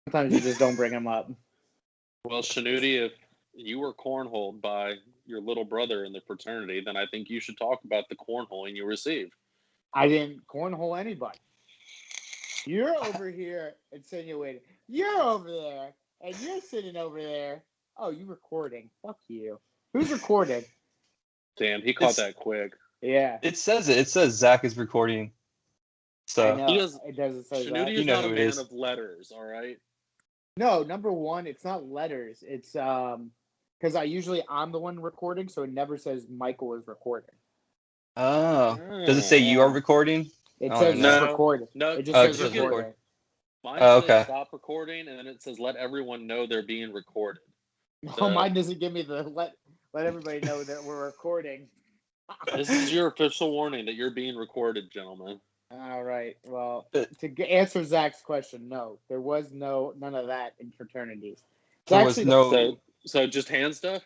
Sometimes you just don't bring them up. Well, Shanuti, if you were cornholed by your little brother in the fraternity, then I think you should talk about the cornholing you received. I didn't cornhole anybody. You're over here insinuating. You're over there, and you're sitting over there. Oh, you recording? Fuck you. Who's recording? Damn, he caught that quick. Yeah. It says it. It says Zach is recording. So I know. It doesn't say that. Shanuti is not a man of letters, all right? No, number one, it's not letters. It's because I'm the one recording, so it never says Michael is recording. Oh. Does it say you are recording? It says it's recording. No, it just says recording. Mine says stop recording, and then it says let everyone know they're being recorded. So, mine doesn't give me the let everybody know that we're recording. This is your official warning that you're being recorded, gentlemen. All right. Well, to answer Zach's question, no, there was none of that in fraternities. There was no. So just hand stuff?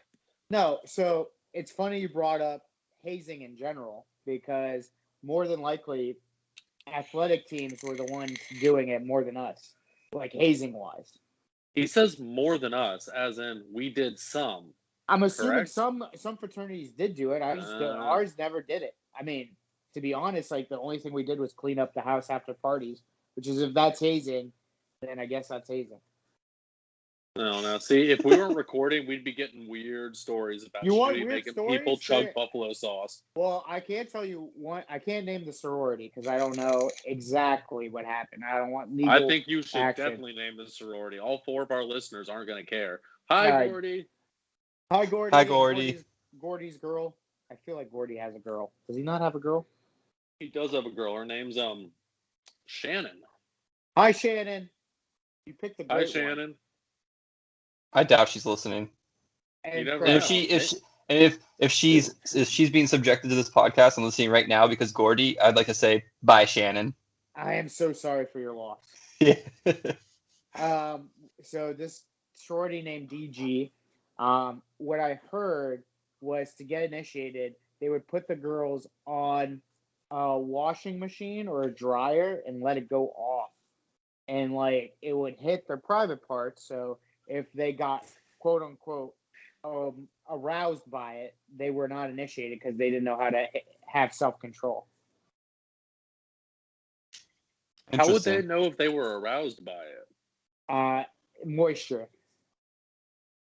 No. So it's funny you brought up hazing in general because more than likely, athletic teams were the ones doing it more than us, like hazing wise. He says more than us, as in we did some. I'm assuming some fraternities did do it. Ours never did it. I mean, to be honest, like the only thing we did was clean up the house after parties, which is if that's hazing, then I guess that's hazing. No. See, if we weren't recording, we'd be getting weird stories about making people chug buffalo sauce. Well, I can't tell you one. I can't name the sorority because I don't know exactly what happened. I don't want legal I think you should action. definitely name the sorority. All 4 of our listeners aren't going to care. Hi, Gordy. Hi, Gordy. Hi, Gordy. Gordy's girl. I feel like Gordy has a girl. Does he not have a girl? He does have a girl. Her name's Shannon. Hi, Shannon. You picked a great Hi, Shannon. One. I doubt she's listening. And if she's being subjected to this podcast and listening right now because Gordy, I'd like to say bye, Shannon. I am so sorry for your loss. Yeah. So this sorority named DG, what I heard was to get initiated, they would put the girls on a washing machine or a dryer and let it go off, and like it would hit their private parts. So if they got quote unquote aroused by it, they were not initiated because they didn't know how to have self-control. How would they know if they were aroused by it? Moisture.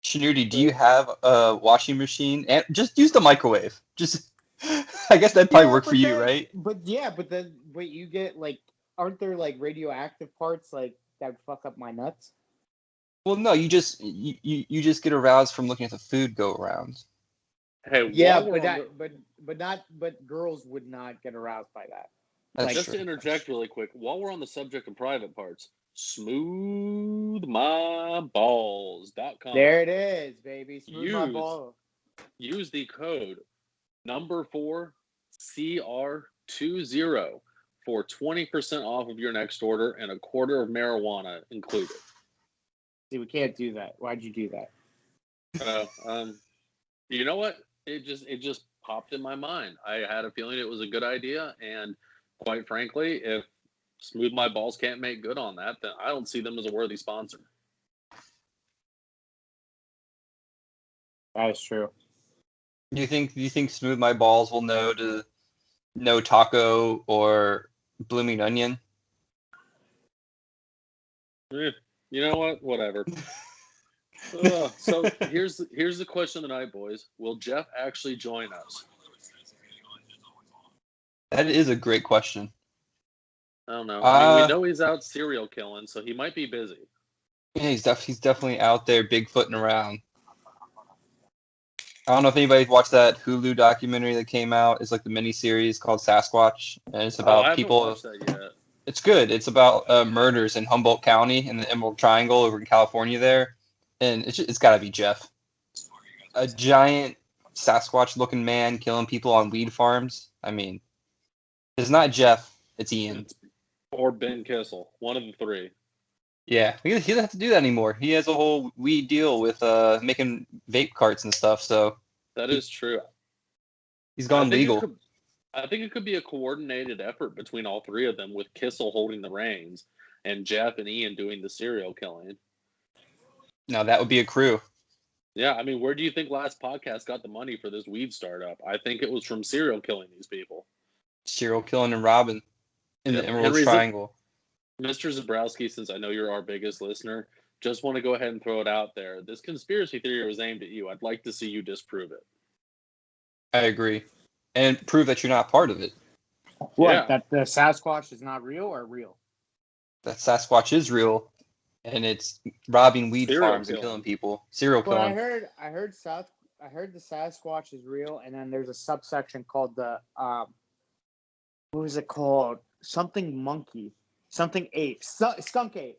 Shanuti, do you have a washing machine? And just use the microwave. I guess that'd probably work for you, right? But you get like, aren't there like radioactive parts like that fuck up my nuts? Well, no, you just get aroused from looking at the food go around. Hey, yeah, but girls would not get aroused by that. That's just true. To interject really quick, while we're on the subject of private parts, smoothmyballs.com. There it is, baby. Smooth my balls. Use the code number 4 CR20 for 20% off of your next order and a quarter of marijuana included. See, we can't do that. Why'd you do that? You know what? It just popped in my mind. I had a feeling it was a good idea, and quite frankly, if Smooth My Balls can't make good on that, then I don't see them as a worthy sponsor. That is true. Do you think Smooth My Balls will know to no taco or blooming onion? You know what? Whatever. So here's the question of the night, boys. Will Jeff actually join us? That is a great question. I don't know. I mean, we know he's out serial killing, so he might be busy. Yeah, he's definitely out there bigfooting around. I don't know if anybody's watched that Hulu documentary that came out. It's like the miniseries called Sasquatch, and it's about people. I haven't watched that yet. It's good. It's about murders in Humboldt County in the Emerald Triangle over in California there, and it's got to be Jeff, a giant Sasquatch-looking man killing people on weed farms. I mean, it's not Jeff. It's Ian. Or Ben Kissel. One of the 3. Yeah, he doesn't have to do that anymore. He has a whole weed deal with making vape carts and stuff. So that is true. He's gone legal. I think it could be a coordinated effort between all 3 of them, with Kissel holding the reins. and Jeff and Ian doing the serial killing. Now that would be a crew. Yeah, I mean, where do you think last podcast got the money for this weed startup? I think it was from serial killing these people. Serial killing and robbing in the Emerald Triangle. Mr. Zabrowski, since I know you're our biggest listener, just want to go ahead and throw it out there. This conspiracy theory was aimed at you. I'd like to see you disprove it. I agree. And prove that you're not part of it. What? Yeah. That the Sasquatch is not real or real? That Sasquatch is real, and it's robbing weed Serial farms and killing. killing people. Serial But killing. I heard the Sasquatch is real, and then there's a subsection called the what was it called? Something monkey, something ape, skunk ape.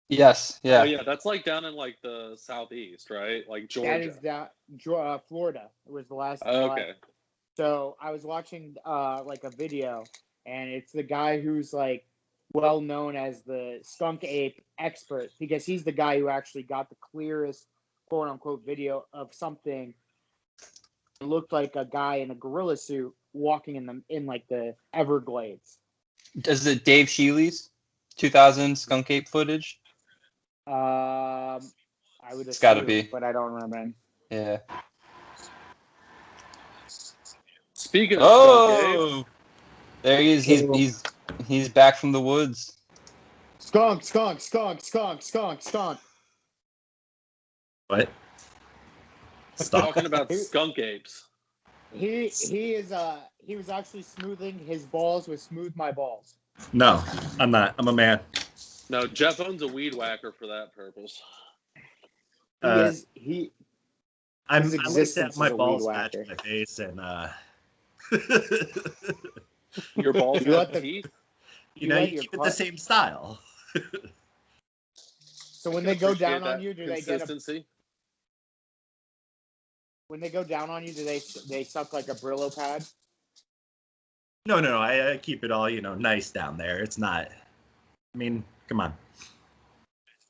Yes, yeah. Oh, yeah, that's like down in like the southeast, right? Like Georgia. That is Florida. It was the last. Okay. So I was watching like a video, and it's the guy who's like well known as the skunk ape expert because he's the guy who actually got the clearest quote unquote video of something. It looked like a guy in a gorilla suit walking in like the Everglades. Does it Dave Shealy's 2000 skunk ape footage? I would It's gotta assume, be. but I don't remember. Yeah. Speaking of skunk ape, Oh, there he is. He's back from the woods. Skunk. What? Stop. talking about skunk apes. He was actually smoothing his balls with Smooth My Balls. No, I'm not. I'm a man. No, Jeff owns a weed whacker for that purpose. I His like to existence have my is a balls weed match whacker. my face and Your balls You have let the- teeth? you let keep your it the part- same style. So when I they can go appreciate down that on you, do they get a? consistency? When they go down on you, do they suck like a Brillo pad? No, I keep it all, nice down there. It's not. I mean, come on.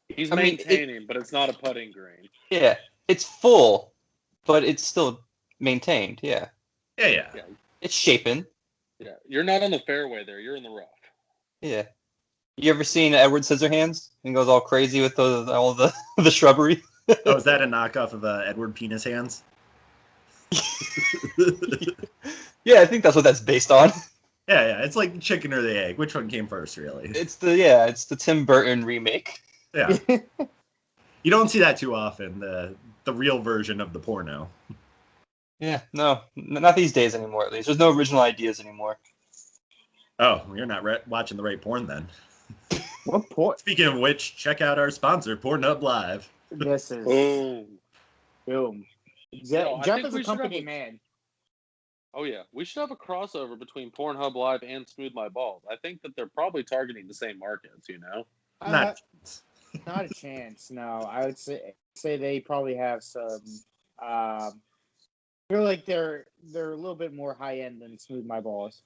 He's I mean, maintaining, but it's not a putting green. Yeah, it's full, but it's still maintained. Yeah, Yeah. it's shaping. Yeah, you're not on the fairway there. You're in the rough. Yeah. You ever seen Edward Scissorhands? He goes all crazy with all the the shrubbery. Oh, is that a knockoff of Edward Penis Hands? Yeah, I think that's what that's based on. Yeah. It's like the chicken or the egg. Which one came first, really? It's the Tim Burton remake. Yeah. You don't see that too often. The real version of the porno. Yeah, no, not these days anymore. At least there's no original ideas anymore. Oh, you're not watching the right porn then. What porn? Speaking of which, check out our sponsor, Pornhub Live. This is Boom. boom. Yo, I Jeff think is we a should have company a- man. Oh, yeah. We should have a crossover between Pornhub Live and Smooth My Balls. I think that they're probably targeting the same markets, Not. Not a chance. No, I would say they probably have some. I feel like they're a little bit more high end than Smooth My Balls.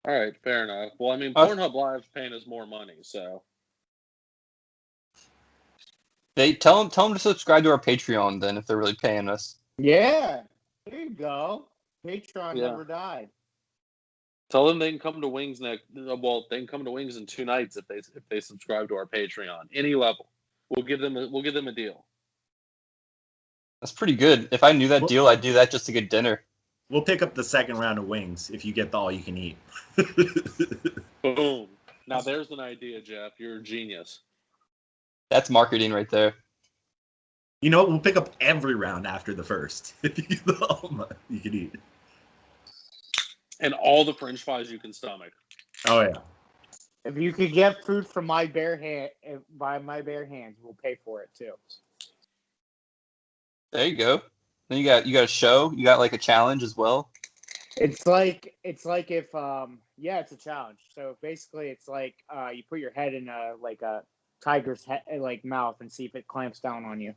All right, fair enough. Well, I mean, Uh, Pornhub Live's paying us more money, so. They tell them to subscribe to our Patreon then if they're really paying us. Yeah, there you go. Patreon Yeah. never died. Tell them they can come to Wings they can come to Wings in 2 nights if they subscribe to our Patreon. Any level. We'll give them a deal. That's pretty good. If I knew that deal, I'd do that just to get dinner. We'll pick up the second round of wings if you get the all you can eat. Boom. Now there's an idea, Jeff. You're a genius. That's marketing right there. You know what? We'll pick up every round after the first. If you get the all you can eat. And all the French fries you can stomach. Oh yeah. If you could get food from my bare hand by my bare hands, we'll pay for it too. There you go. Then you got a show. You got like a challenge as well. It's like if it's a challenge. So basically, it's like you put your head in a tiger's head, like mouth, and see if it clamps down on you.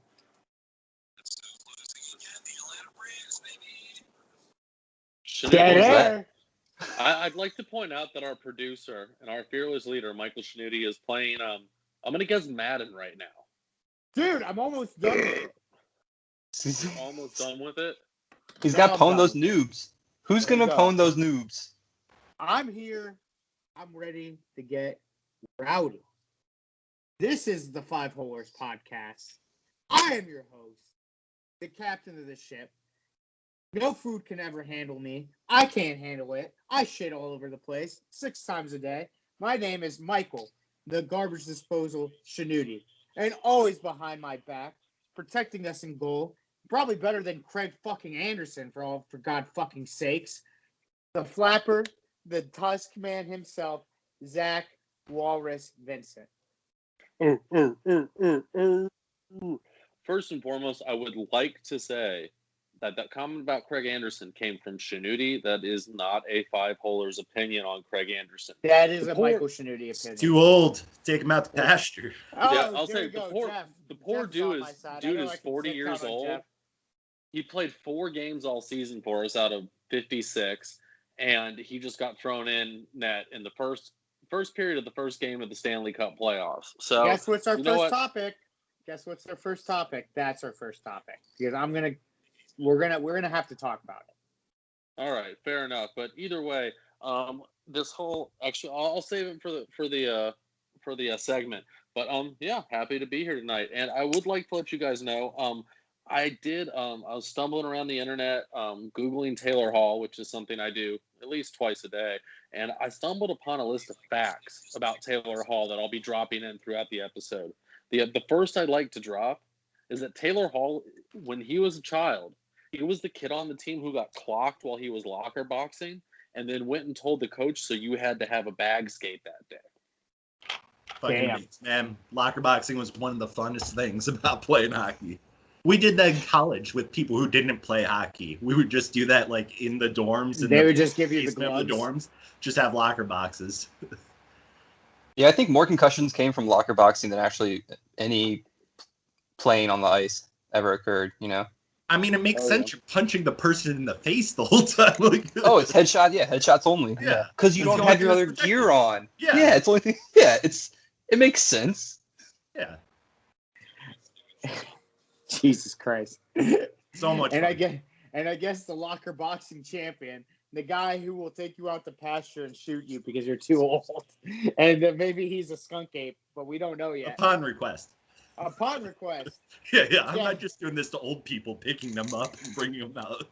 Shinobi- that? I'd like to point out that our producer and our fearless leader, Michael Shinobi, is playing, I'm going to guess Madden right now. Dude, I'm almost done with it. Almost done with it. He's got Now to I'm pwn done those with it. noobs. Who's There you gonna go. pwn those noobs? I'm here. I'm ready to get Rowdy. This is the Five Holers podcast. I am your host, the captain of the ship. No food can ever handle me. I can't handle it. I shit all over the place 6 times a day. My name is Michael, the garbage disposal Shanuti, and always behind my back, protecting us in goal. Probably better than Craig fucking Anderson, for God fucking sakes. The flapper, the Tusk man himself, Zach Walrus Vincent. First and foremost, I would like to say that comment about Craig Anderson came from Shanuti. That is not a Five Holers opinion on Craig Anderson. That is a Michael Shanuti opinion. Too old. Take him out to pasture. Yeah, Oh, I'll there say we go, the poor Jeff dude is is 40 years old. Jeff. He played 4 games all season for us out of 56, and he just got thrown in net in the first period of the first game of the Stanley Cup playoffs. So guess what's our first topic? Guess what's our first topic? That's our first topic because we're gonna have to talk about it. All right, fair enough. But either way, this whole actually, I'll save it for the segment. But yeah, happy to be here tonight, and I would like to let you guys know, I was stumbling around the internet, Googling Taylor Hall, which is something I do at least twice a day, and I stumbled upon a list of facts about Taylor Hall that I'll be dropping in throughout the episode. The first I'd like to drop is that Taylor Hall, when he was a child, he was the kid on the team who got clocked while he was locker boxing and then went and told the coach, so you had to have a bag skate that day. Fucking amazing, man. Locker boxing was one of the funnest things about playing hockey. We did that in college with people who didn't play hockey. We would just do that like in the dorms. They would just give you the gloves. The dorms, just have locker boxes. Yeah, I think more concussions came from locker boxing than actually any playing on the ice ever occurred, you know? I mean, it makes sense. You're punching the person in the face the whole time. It's headshot. Yeah, headshots only. Yeah. Because you don't have your other gear on. Yeah. It's only thing. Yeah, it makes sense. Yeah. Jesus Christ. So much fun. I guess the locker boxing champion, the guy who will take you out to pasture and shoot you because you're too old. And maybe he's a skunk ape, but we don't know yet. Upon request. Yeah. I'm not just doing this to old people, picking them up and bringing them out.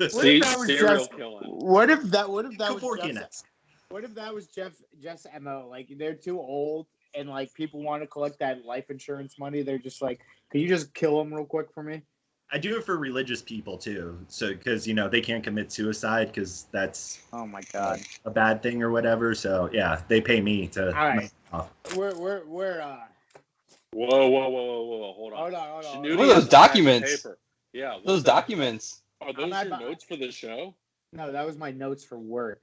Serial killing. What if that was Jeff's MO? Like, they're too old and like people want to collect that life insurance money. They're just like, can you just kill them real quick for me? I do it for religious people too. So because they can't commit suicide because that's oh my god a bad thing or whatever. So yeah, they pay me to. All right. We're Whoa! Hold on. What are those documents? Yeah, those documents. Are those your notes for the show? No, that was my notes for work.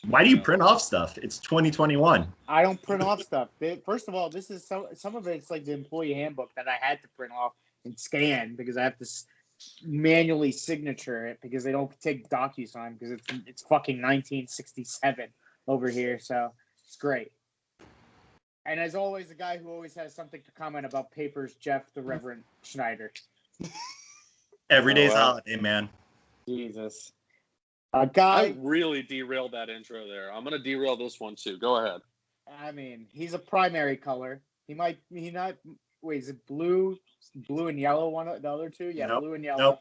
Why do you print off stuff? It's 2021. I don't print off stuff. First of all, this is some of it's like the employee handbook that I had to print off and scan because I have to manually signature it because they don't take DocuSign because it's fucking 1967 over here. So it's great. And as always, the guy who always has something to comment about papers, Jeff the Reverend Schneider. Every day's holiday, man. Jesus. I really derailed that intro there. I'm gonna derail this one too. Go ahead. I mean, he's a primary color. Wait, is it blue and yellow? One of the other two? Yeah, nope. Blue and yellow. Nope.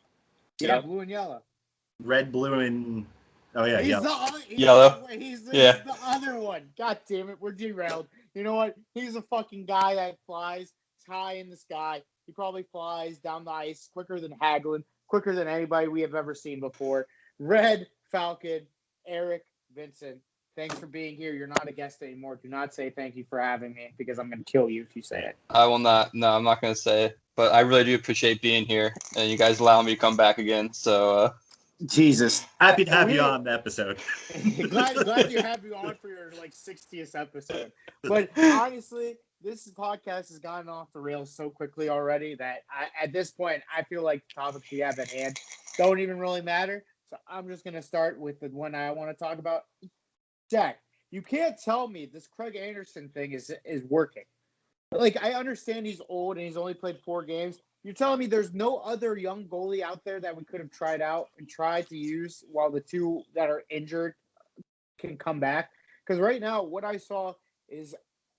Yeah, Yep. Blue and yellow. Red, blue, and yellow. Yellow. He's the other one. God damn it, we're derailed. You know what? He's a fucking guy that flies high in the sky. He probably flies down the ice quicker than Hagelin, quicker than anybody we have ever seen before. Red Falcon, Eric Vincent. Thanks for being here. You're not a guest anymore. Do not say thank you for having me because I'm going to kill you if you say it. I will not. No, I'm not going to say it. But I really do appreciate being here. And you guys allow me to come back again. So, Jesus. Happy to have you on the episode. glad to have you on for your 60th episode. But honestly, this podcast has gotten off the rails so quickly already that at this point, I feel like the topics we have at hand don't even really matter. So I'm just going to start with the one I want to talk about. Jack, you can't tell me this Craig Anderson thing is working. I understand he's old and he's only played 4 games. You're telling me there's no other young goalie out there that we could have tried out and tried to use while the 2 that are injured can come back? Because right now, what I saw is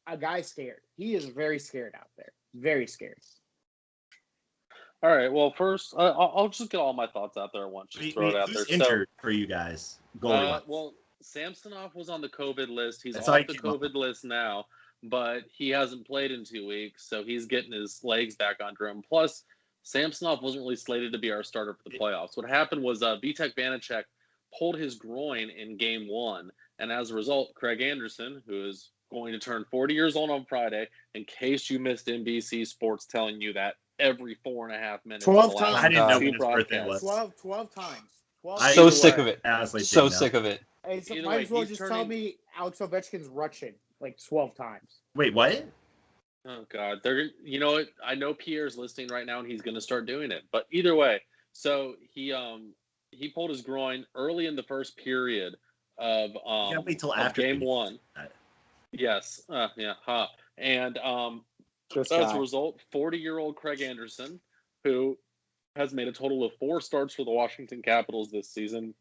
a guy scared. He is very scared out there. Very scared. All right. Well, first, I'll just get all my thoughts out there once. Just throw it out there. Who's injured for you guys? Goalie. Well, Samsonov was on the COVID list. He's That's how off he the came up. COVID list now, but he hasn't played in 2 weeks, so he's getting his legs back under him. Plus, Samsonov wasn't really slated to be our starter for the playoffs. What happened was Vitek Vanacek pulled his groin in Game 1, and as a result, Craig Anderson, who is going to turn 40 years old on Friday, in case you missed NBC Sports telling you that every 4.5 minutes. 12 the last times. I didn't know two when his birthday broadcasts. was. 12 times. 12 I- So times. sick of it. Honestly, So didn't know. sick of it. Hey, so Either might way, as well he's just tell turning- me Alex Ovechkin's Russian like 12 times. Wait, what? Oh God, they're you know what? I know Pierre's listening right now, and he's going to start doing it. But either way, so he pulled his groin early in the first period of You gotta wait till of after Game the- 1. Yes, yeah, huh? And This as guy. a result, 40-year-old Craig Anderson, who has made a total of 4 starts for the Washington Capitals this season,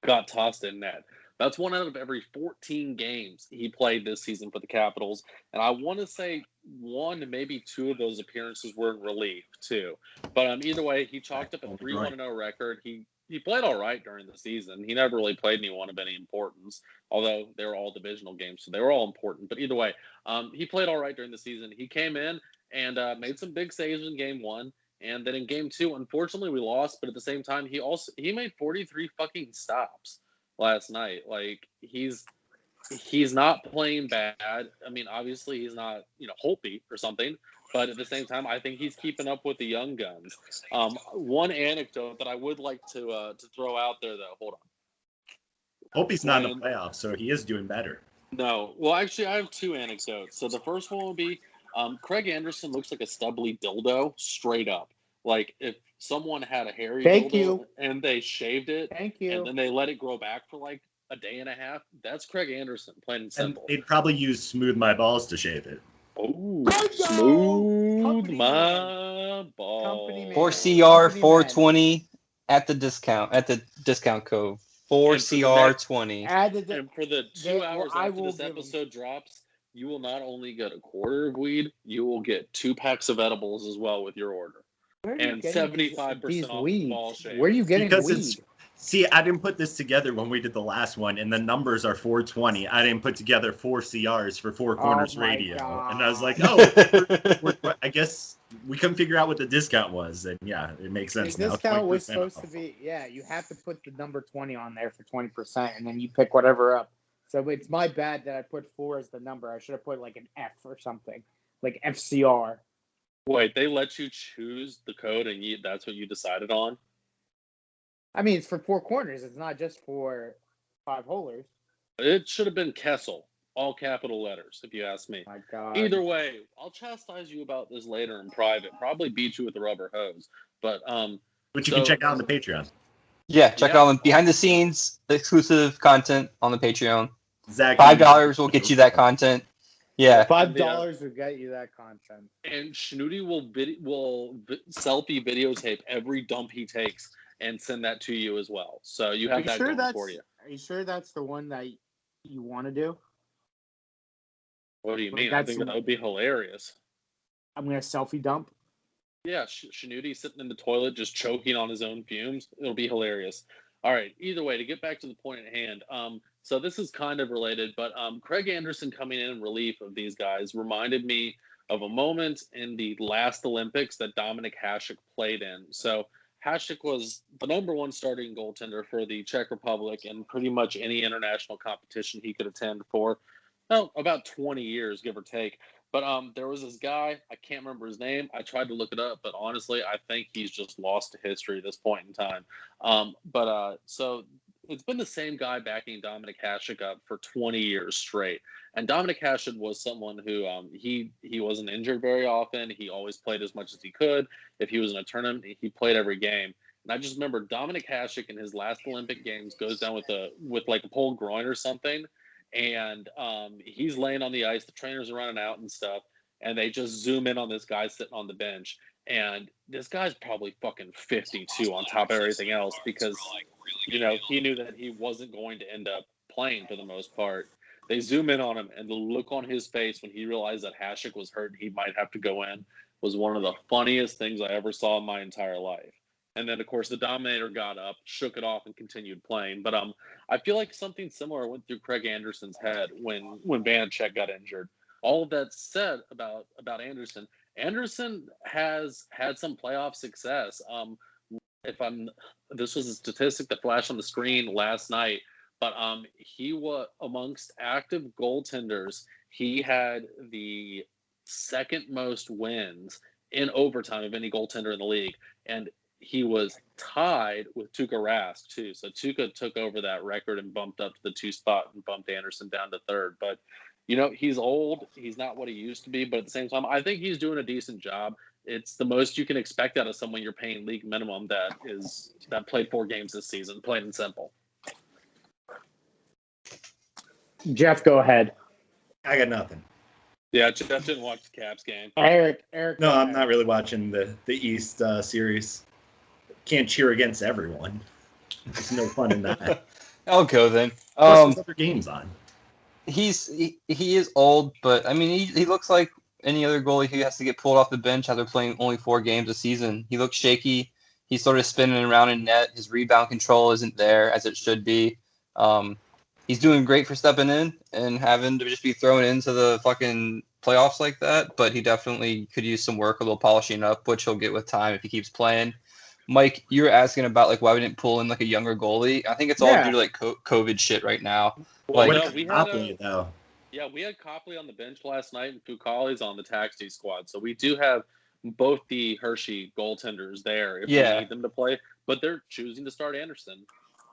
got tossed in net. That's 1 out of every 14 games he played this season for the Capitals. And I want to say 1, maybe 2 of those appearances were in relief, too. But either way, he chalked up a 3-1-0 record. He played all right during the season. He never really played anyone of any importance, although they were all divisional games, so they were all important. But either way, he played all right during the season. He came in and made some big saves in Game 1. And then in Game 2, unfortunately, we lost. But at the same time, he made 43 fucking stops last night. Like he's not playing bad. I mean, obviously he's not Holtby or something, but at the same time, I think he's keeping up with the young guns. One anecdote that I would like to throw out there, though. Hold on. Hope he's not in the playoffs, so he is doing better. No, well, actually, I have 2 anecdotes. So the first one will be Craig Anderson looks like a stubbly dildo, straight up. Like if someone had a hairy dildo and they shaved it, and then they let it grow back for like a day and a half, that's Craig Anderson, plain and simple. And they'd probably use Smooth My Balls to shave it. Oh, smooth my balls. 4CR 420 at the discount code 4CR20. And for the 2 hours after this episode drops, you will not only get a quarter of weed, you will get 2 packs of edibles as well with your order. And 75% off ball shave. Where are you getting weed? See, I didn't put this together when we did the last one, and the numbers are 420. I didn't put together 4 CRs for Four Corners Radio. God. And I was like, I guess we couldn't figure out what the discount was. And yeah, it makes sense The now. discount was supposed to be, you have to put the number 20 on there for 20%, and then you pick whatever up. So it's my bad that I put 4 as the number. I should have put like an F or something, like FCR. Wait, they let you choose the code, and that's what you decided on? I mean, it's for Four Corners. It's not just for 5 Holers. It should have been Kessel, all capital letters, if you ask me. My God. Either way, I'll chastise you about this later in private. Probably beat you with a rubber hose. But which you can check out on the Patreon. Yeah, check it out on behind the scenes, exclusive content on the Patreon. Zach, $5 will get you that content. Yeah, $5 will get you that content. And Schnooty will selfie videotape every dump he takes and send that to you as well. So you have that going for you. Are you sure that's the one that you want to do? What do you mean? I think that would be hilarious. I'm going to selfie dump? Yeah, Schnooty sitting in the toilet just choking on his own fumes. It'll be hilarious. All right, either way, to get back to the point at hand, so this is kind of related, but Craig Anderson coming in relief of these guys reminded me of a moment in the last Olympics that Dominik Hasek played in. So Hasek was the number 1 starting goaltender for the Czech Republic in pretty much any international competition he could attend for about 20 years, give or take. But there was this guy, I can't remember his name. I tried to look it up, but honestly, I think he's just lost to history at this point in time. So it's been the same guy backing Dominik Hasek up for 20 years straight. And Dominik Hasek was someone who he wasn't injured very often. He always played as much as he could. If he was in a tournament, he played every game. And I just remember Dominik Hasek in his last Olympic Games goes down with like a pulled groin or something. And he's laying on the ice. The trainers are running out and stuff. And they just zoom in on this guy sitting on the bench. And this guy's probably fucking 52 on top of everything else because, he knew that he wasn't going to end up playing for the most part. They zoom in on him, and the look on his face when he realized that Hasek was hurt and he might have to go in was one of the funniest things I ever saw in my entire life. And then, of course, the Dominator got up, shook it off, and continued playing. But I feel like something similar went through Craig Anderson's head when Vanacek got injured. All of that said about Anderson, Anderson has had some playoff success. This was a statistic that flashed on the screen last night, but he was amongst active goaltenders. He had the second most wins in overtime of any goaltender in the league, and he was tied with Tuukka Rask too. So Tuukka took over that record and bumped up to the 2 spot and bumped Anderson down to 3rd. But he's old. He's not what he used to be. But at the same time, I think he's doing a decent job. It's the most you can expect out of someone you're paying league minimum that played 4 games this season, plain and simple. Jeff, go ahead. I got nothing. Yeah, Jeff didn't watch the Caps game. Eric. No, I'm not really watching the East series. Can't cheer against everyone. There's no fun in that. I'll go then. Plus, there's other games on. He is old, but I mean he looks like any other goalie who has to get pulled off the bench after playing only 4 games a season. He looks shaky. He's sort of spinning around in net. His rebound control isn't there as it should be. He's doing great for stepping in and having to just be thrown into the fucking playoffs like that, but he definitely could use some work, a little polishing up, which he'll get with time if he keeps playing. Mike, you were asking about like why we didn't pull in like a younger goalie. I think it's all due to like COVID shit right now. Well, Like we had Copley on the bench last night, and Fucale's on the taxi squad. So we do have both the Hershey goaltenders there if we need them to play, but they're choosing to start Anderson.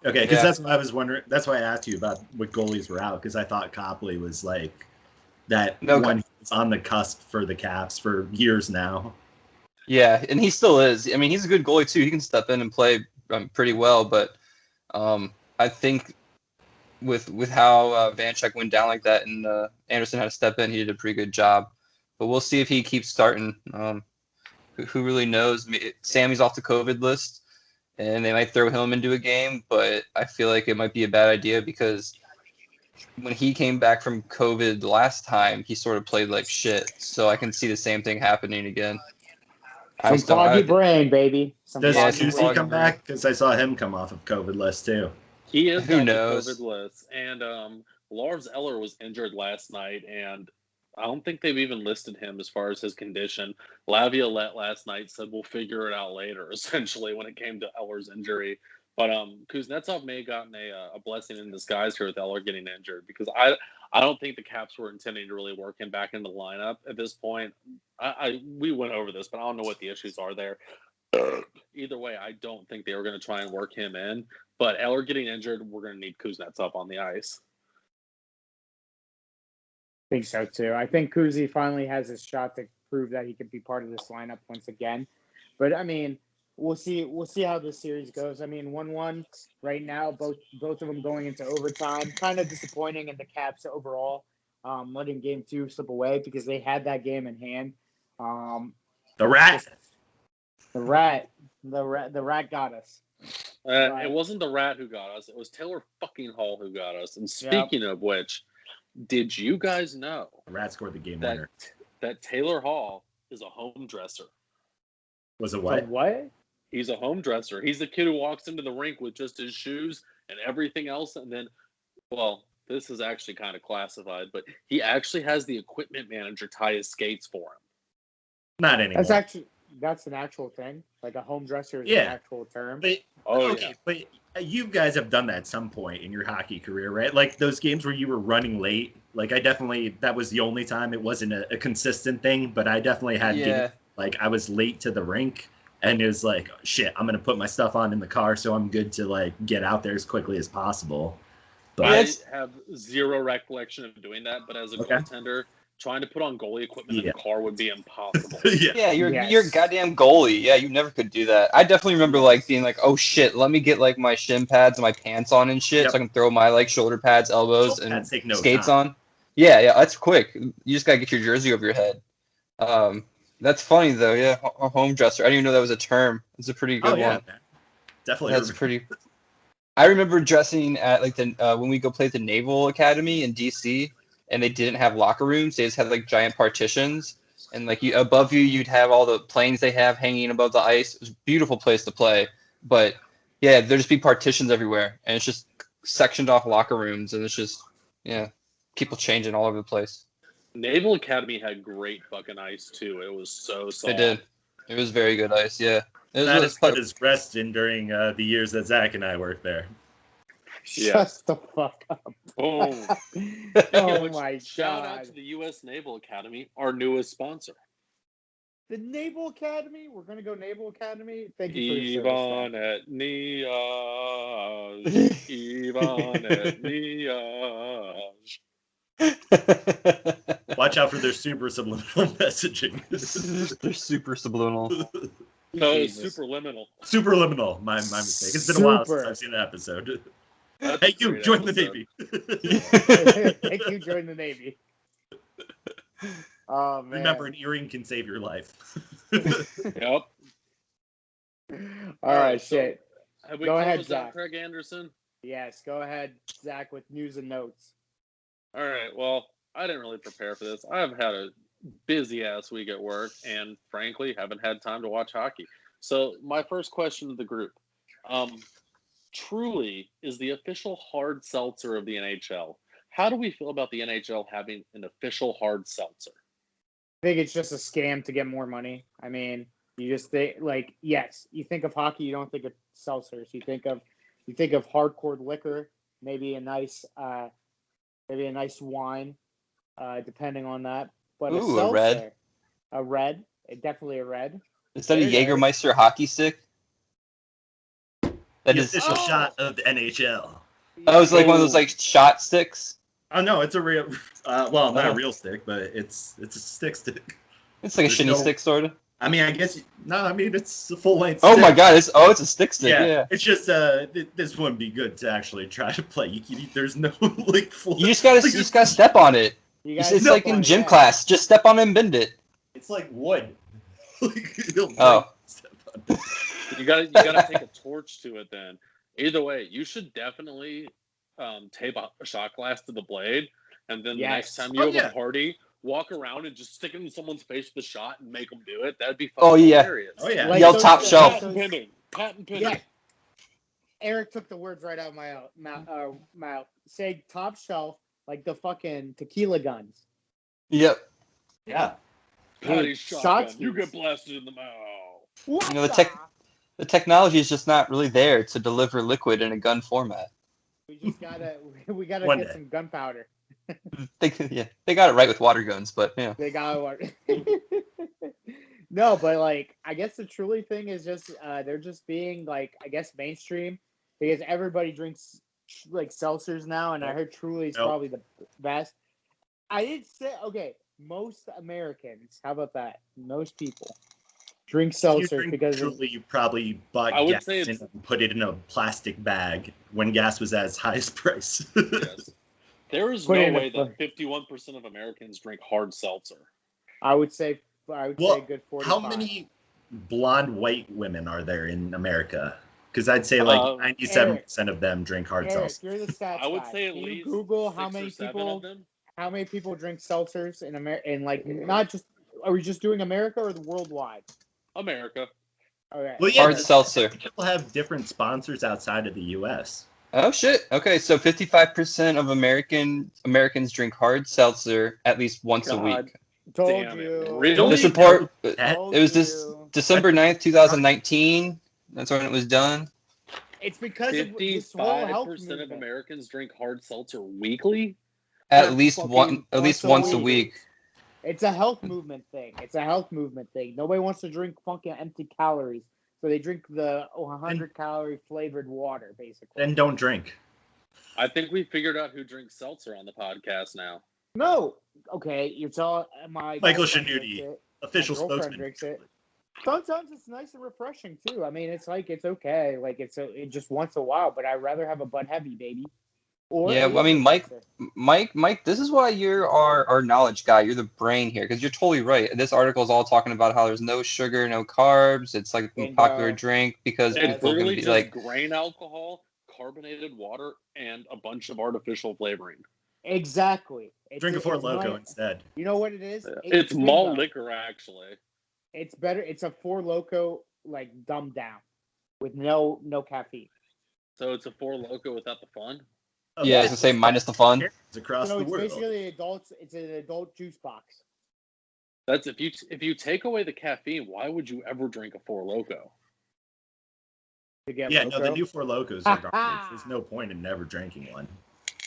Okay, because that's what I was wondering. That's why I asked you about what goalies were out, because I thought Copley was like that one who's on the cusp for the Caps for years now. Yeah, and he still is. I mean, he's a good goalie too. He can step in and play pretty well, but I think with how Vanacek went down like that and Anderson had to step in, he did a pretty good job. But we'll see if he keeps starting. Who really knows? Sammy's off the COVID list, and they might throw him into a game, but I feel like it might be a bad idea because when he came back from COVID last time, he sort of played like shit. So I can see the same thing happening again. Some foggy brain, baby. Does Susie come back? Because I saw him come off of COVID list too. He is Who on knows? the COVID list. And Lars Eller was injured last night, and I don't think they've even listed him as far as his condition. Laviolette last night said we'll figure it out later, essentially, when it came to Eller's injury. But Kuznetsov may have gotten a blessing in disguise here with Eller getting injured, because I don't think the Caps were intending to really work him back into the lineup at this point. We went over this, but I don't know what the issues are there. Either way, I don't think they were going to try and work him in. But Eller getting injured, we're going to need Kuznetsov on the ice. I think so too. I think Kuzi finally has his shot to prove that he could be part of this lineup once again. But I mean, we'll see how this series goes. I mean, 1-1 right now, both of them going into overtime. Kind of disappointing in the Caps overall, letting game 2 slip away because they had that game in hand. The rat got us. It wasn't the rat who got us. It was Taylor fucking Hall who got us. And speaking of which, did you guys know the rat scored the game winner? That Taylor Hall is a home dresser. Was it what? What? He's a home dresser. He's the kid who walks into the rink with just his shoes and everything else. And then, well, this is actually kind of classified, but he actually has the equipment manager tie his skates for him. Not anymore. That's an actual thing. Like a home dresser is an actual term. But, but you guys have done that at some point in your hockey career, right? Like those games where you were running late. Like that was the only time. It wasn't a consistent thing, but I definitely had games, like I was late to the rink and it was like, shit, I'm going to put my stuff on in the car so I'm good to like get out there as quickly as possible. But I have zero recollection of doing that, but as a goaltender, trying to put on goalie equipment in the car would be impossible. You're a goddamn goalie. Yeah, you never could do that. I definitely remember like being like, oh shit, let me get like my shin pads and my pants on and shit so I can throw my like shoulder pads, elbows, and skates on. Yeah, that's quick. You just gotta get your jersey over your head. That's funny though. Yeah, a home dresser. I didn't even know that was a term. It's a pretty good one. Man. Definitely. That's pretty. I remember dressing at like the when we go play at the Naval Academy in DC, and they didn't have locker rooms. They just had like giant partitions, and like above you, you'd have all the planes they have hanging above the ice. It was a beautiful place to play, but yeah, there'd just be partitions everywhere, and it's just sectioned off locker rooms, and it's just people changing all over the place. Naval Academy had great fucking ice too. It was so soft. They did. It was very good ice. Yeah. Not as good as Reston during the years that Zach and I worked there. Shut the fuck up. Boom. Oh my god. Shout out to the U.S. Naval Academy, our newest sponsor. The Naval Academy? We're going to go Naval Academy? Thank you for your Ivan service. at Niage. Ivan at Niage. Watch out for their super subliminal messaging. They're super subliminal. No, it's superliminal. Superliminal. My mistake. It's been a while since I've seen the episode. Hey, you, join the Navy. Thank you, join the Navy. Oh, man. Remember, an earring can save your life. Yep. All right, shit. Have we Go ahead, closed Zach. out Craig Anderson? Yes, go ahead, Zach, with news and notes. All right. Well, I didn't really prepare for this. I've had a busy ass week at work, and frankly, haven't had time to watch hockey. So, my first question to the group: Truly is the official hard seltzer of the NHL. How do we feel about the NHL having an official hard seltzer? I think it's just a scam to get more money. I mean, you just think yes, you think of hockey, you don't think of seltzers. You think of hardcore liquor, maybe a nice wine, depending on that. But Ooh, a red, definitely a red. Is that a Jägermeister hockey stick? That The is official shot of the NHL. Oh, it's like one of those like shot sticks. Oh no, it's a real. Well, not a real stick, but it's a stick. It's like a shinny stick, sort of. I mean, I guess it's a full length. Oh stick. my god! It's a stick. Yeah. It's just this wouldn't be good to actually try to play. There's no like full. You just gotta step on it. It's like in gym class. Just step on it and bend it. It's like wood. Oh. You gotta take a torch to it. Then either way, you should definitely tape a shot glass to the blade, and then the next time you have a party, walk around and just stick it in someone's face with a shot and make them do it. That'd be fucking hilarious. Oh yeah. Like yell top shelf. Patent pending. Yeah. Eric took the words right out of my mouth. Say top shelf like the fucking tequila guns. Yep. Yeah. Patty shotgun. You get blasted in the mouth. What You know, the technology is just not really there to deliver liquid in a gun format. We gotta get some gunpowder. They got it right with water guns, but yeah. They got it. No, but like I guess the Truly thing is just they're just being like I guess mainstream because everybody drinks like seltzers now, and I heard Truly is probably the best. I did say most Americans. How about that? Most people drink seltzers because Truly you probably bought gas and put it in a plastic bag when gas was at its highest price. Yes. There is no way that 51% of Americans drink hard seltzer. I would say a good 45. How many blonde white women are there in America? Because I'd say like 97% of them drink hard seltzer. You're the stats I would guy. say at Can least you Google how 6 many or 7 people of them. How many people drink seltzers in America? And like, not just are we just doing America or the worldwide? America. Okay. Well, yeah, hard seltzer. People have different sponsors outside of the U.S. Oh shit. Okay, so 55% of Americans drink hard seltzer at least once a week. Told you. Really? This report Told it was you. December 9th, 2019. That's when it was done. It's because of this whole health 55% of movement. Americans drink hard seltzer weekly. At least once a week. It's a health movement thing. Nobody wants to drink fucking empty calories, so they drink the 100-calorie flavored water, basically. Then don't drink. I think we figured out who drinks seltzer on the podcast now. No, okay, you're telling my Michael Shanuti, official my girlfriend spokesman. drinks it. Sometimes it's nice and refreshing too. I mean, it's okay. Like it just once a while, but I'd rather have a Bud Heavy, baby. Yeah, I mean, Mike, this is why you're our knowledge guy. You're the brain here, because you're totally right. This article is all talking about how there's no sugar, no carbs. It's like a popular drink because it's people can literally be just like grain alcohol, carbonated water and a bunch of artificial flavoring. Exactly. Drink a Four Loko instead. You know what it is? It's malt liquor, actually. It's better. It's a Four Loko, like, dumbed down with no caffeine. So it's a Four Loko without the fun? Yeah, I was going to say minus the fun. Across so the it's world. basically it's an adult juice box. That's if you take away the caffeine, why would you ever drink a Four Loko? Yeah, no, the new Four Locos are garbage. There's no point in never drinking one.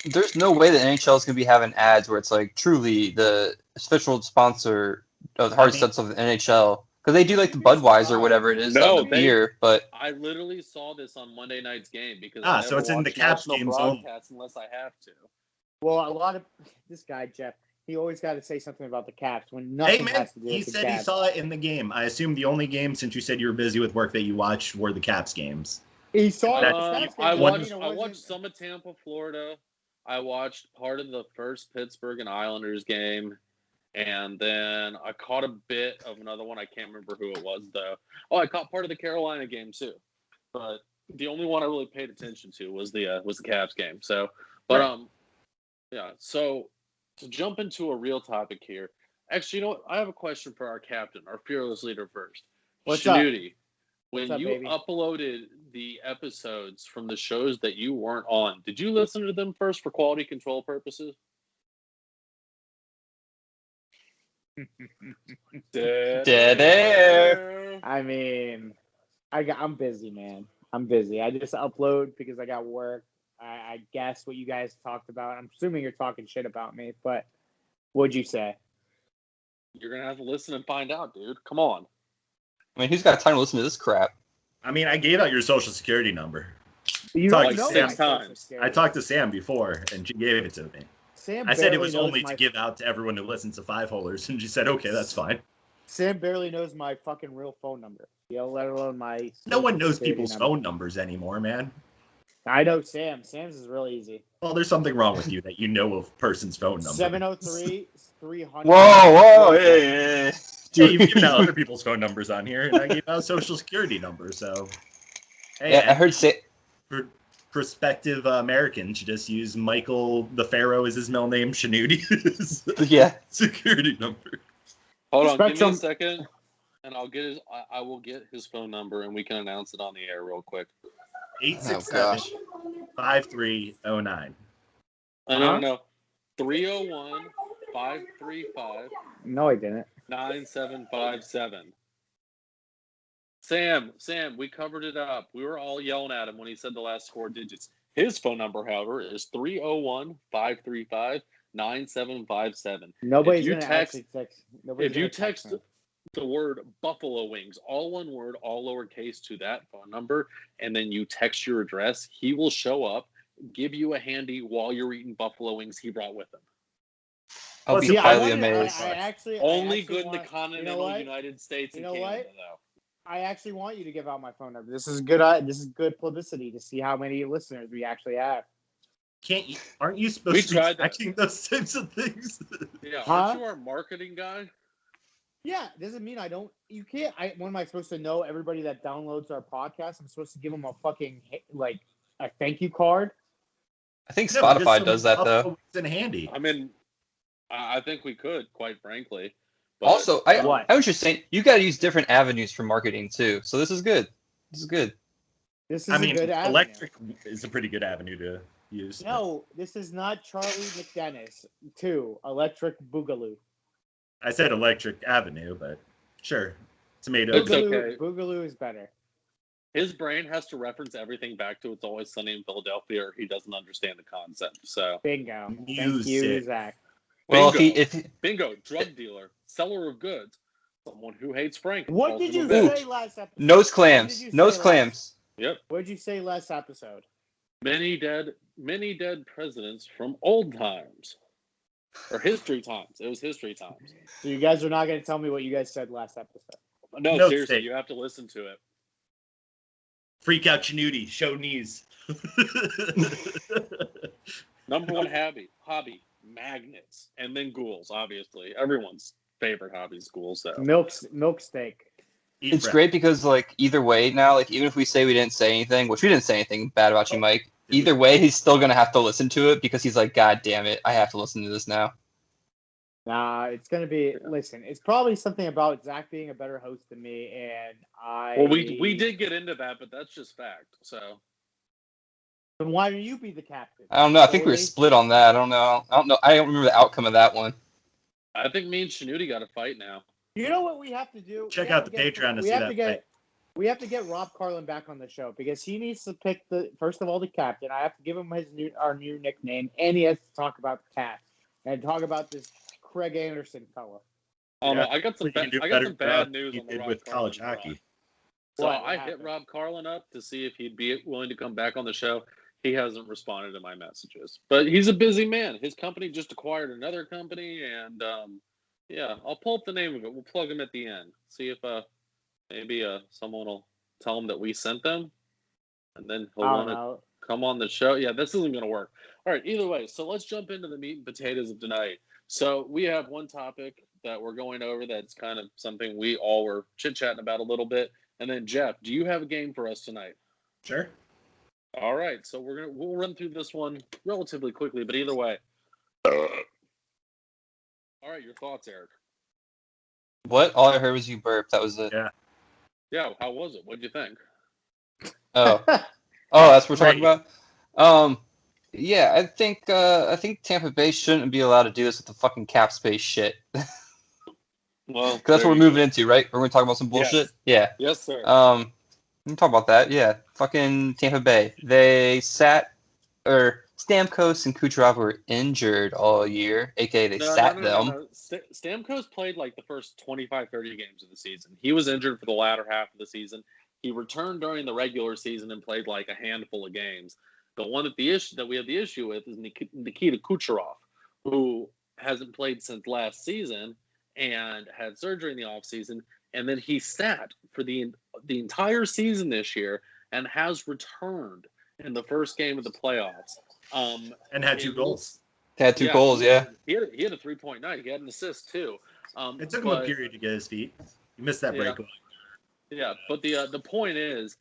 There's no way that NHL is going to be having ads where it's like truly the official sponsor of the hard sets of the NHL. Because they do like the Budweiser or whatever it is on the beer, but I literally saw this on Monday night's game because I never so it's in the Caps games broadcast unless I have to. Well, a lot of this guy Jeff, he always got to say something about the Caps when nothing has to do with the Caps. He said he saw it in the game. I assume the only game since you said you were busy with work that you watched were the Caps games. He saw I watched some of Tampa, Florida. I watched part of the first Pittsburgh and Islanders game, and then I caught a bit of another one. I can't remember who it was though. Oh, I caught part of the Carolina game too, but the only one I really paid attention to was the Caps game. So, but yeah. So to jump into a real topic here, actually, you know what? I have a question for our captain, our fearless leader first. What's up? When you uploaded the episodes from the shows that you weren't on, did you listen to them first for quality control purposes? Dead air. I mean, I'm busy, man. I'm busy. I just upload because I got work. I guess what you guys talked about. I'm assuming you're talking shit about me, but what'd you say? You're going to have to listen and find out, dude. Come on. I mean, who's got time to listen to this crap? I mean, I gave out your social security number. You like know 6 times. I talked to Sam before, and she gave it to me. I said it was only to give out to everyone who listens to Five Holers, and she said, okay, that's fine. Sam barely knows my fucking real phone number. Let alone my... No one knows people's phone numbers anymore, man. I know Sam. Sam's is real easy. Well, there's something wrong with you that you know a person's phone number. 703-300. Whoa, hey. Yeah, you've given out other people's phone numbers on here, and I gave out a social security number, so... Hey, yeah, I heard for prospective Americans, you just use Michael the Pharaoh as his middle name, Shanuti's security number. Hold on, give me a second, and I will get his phone number, and we can announce it on the air real quick. 867-5309. No. 301-535. No, I didn't. 9757. Sam, we covered it up. We were all yelling at him when he said the last 4 digits. His phone number, however, is 301-535-9757. Nobody's going to actually text. If you text the word Buffalo Wings, all one word, all lowercase, to that phone number, and then you text your address, he will show up, give you a handy while you're eating Buffalo Wings he brought with him. I'll be highly amazed. Only good in the continental United States and Canada, though. I actually want you to give out my phone number. This is good. This is good publicity to see how many listeners we actually have. Aren't you supposed to be tracking those types of things? Yeah, aren't you our marketing guy? Yeah, doesn't mean I don't. You can't. When am I supposed to know everybody that downloads our podcast? I'm supposed to give them a fucking a thank you card. I think Spotify does that though. It's handy. I mean, I think we could, quite frankly. But also, I was just saying, you got to use different avenues for marketing too. So this is good. This is good. This is a good avenue. Electric is a pretty good avenue to use. No, this is not Charlie McDennis 2, Electric Boogaloo. I said Electric Avenue, but sure. Tomato. It's okay. Boogaloo is better. His brain has to reference everything back to It's Always Sunny in Philadelphia, or he doesn't understand the concept. So bingo. Thank you, Zach. Well, bingo, drug dealer, seller of goods, someone who hates Frank. What did you say last episode? Nose clams. Yep. What did you say last episode? Many dead presidents from old times. Or history times. It was history times. So you guys are not going to tell me what you guys said last episode? No, seriously, you have to listen to it. Freak out Chanuti, show knees. Number one hobby, magnets, and then ghouls, obviously. Everyone's favorite hobby is ghouls. So. Milk steak. It's great because, like, either way now, like, even if we say we didn't say anything, which we didn't say anything bad about you, Mike, either way, he's still gonna have to listen to it because he's like, God damn it, I have to listen to this now. Nah, it's gonna be. Listen, it's probably something about Zach being a better host than me, and I. Well, we did get into that, but that's just fact. So. Then why don't you be the captain? I don't know. I think we were split on that. I don't know. I don't remember the outcome of that one. I think me and Shanuti got to fight now. You know what we have to do? Check out the Patreon to see that fight. We have to get Rob Carlin back on the show because he needs to pick first of all the captain. I have to give him our new nickname, and he has to talk about the Cats and talk about this Craig Anderson fella. I got some bad news on the Rob with Carlin college hockey. So I hit Rob Carlin up to see if he'd be willing to come back on the show. He hasn't responded to my messages, but he's a busy man. His company just acquired another company, and yeah, I'll pull up the name of it. We'll plug him at the end. See if maybe someone will tell him that we sent them, and then he'll want to come on the show. Yeah, this isn't going to work. All right, either way, so let's jump into the meat and potatoes of tonight. So we have one topic that we're going over that's kind of something we all were chit-chatting about a little bit. And then, Jeff, do you have a game for us tonight? Sure. All right, so we'll run through this one relatively quickly, but either way. All right, your thoughts, Eric. What? All I heard was you burp. That was it. Yeah, how was it? What'd you think? Oh, that's what we're talking about? Yeah, I think Tampa Bay shouldn't be allowed to do this with the fucking cap space shit. Well, because that's what we're moving into, right? We're going to talk about some bullshit? Yes. Yeah. Yes, sir. We can talk about that. Yeah. Fucking Tampa Bay. They Stamkos and Kucherov were injured all year, aka they sat them. No. Stamkos played like the first 25, 30 games of the season. He was injured for the latter half of the season. He returned during the regular season and played like a handful of games. The one that we have the issue with is Nikita Kucherov, who hasn't played since last season and had surgery in the offseason, and then he sat for the entire season this year and has returned in the first game of the playoffs. And had 2 goals. Had 2 goals, yeah. He had a 3-point night. He had an assist too. It took him a period to get his feet. He missed that break. Yeah, but the point is,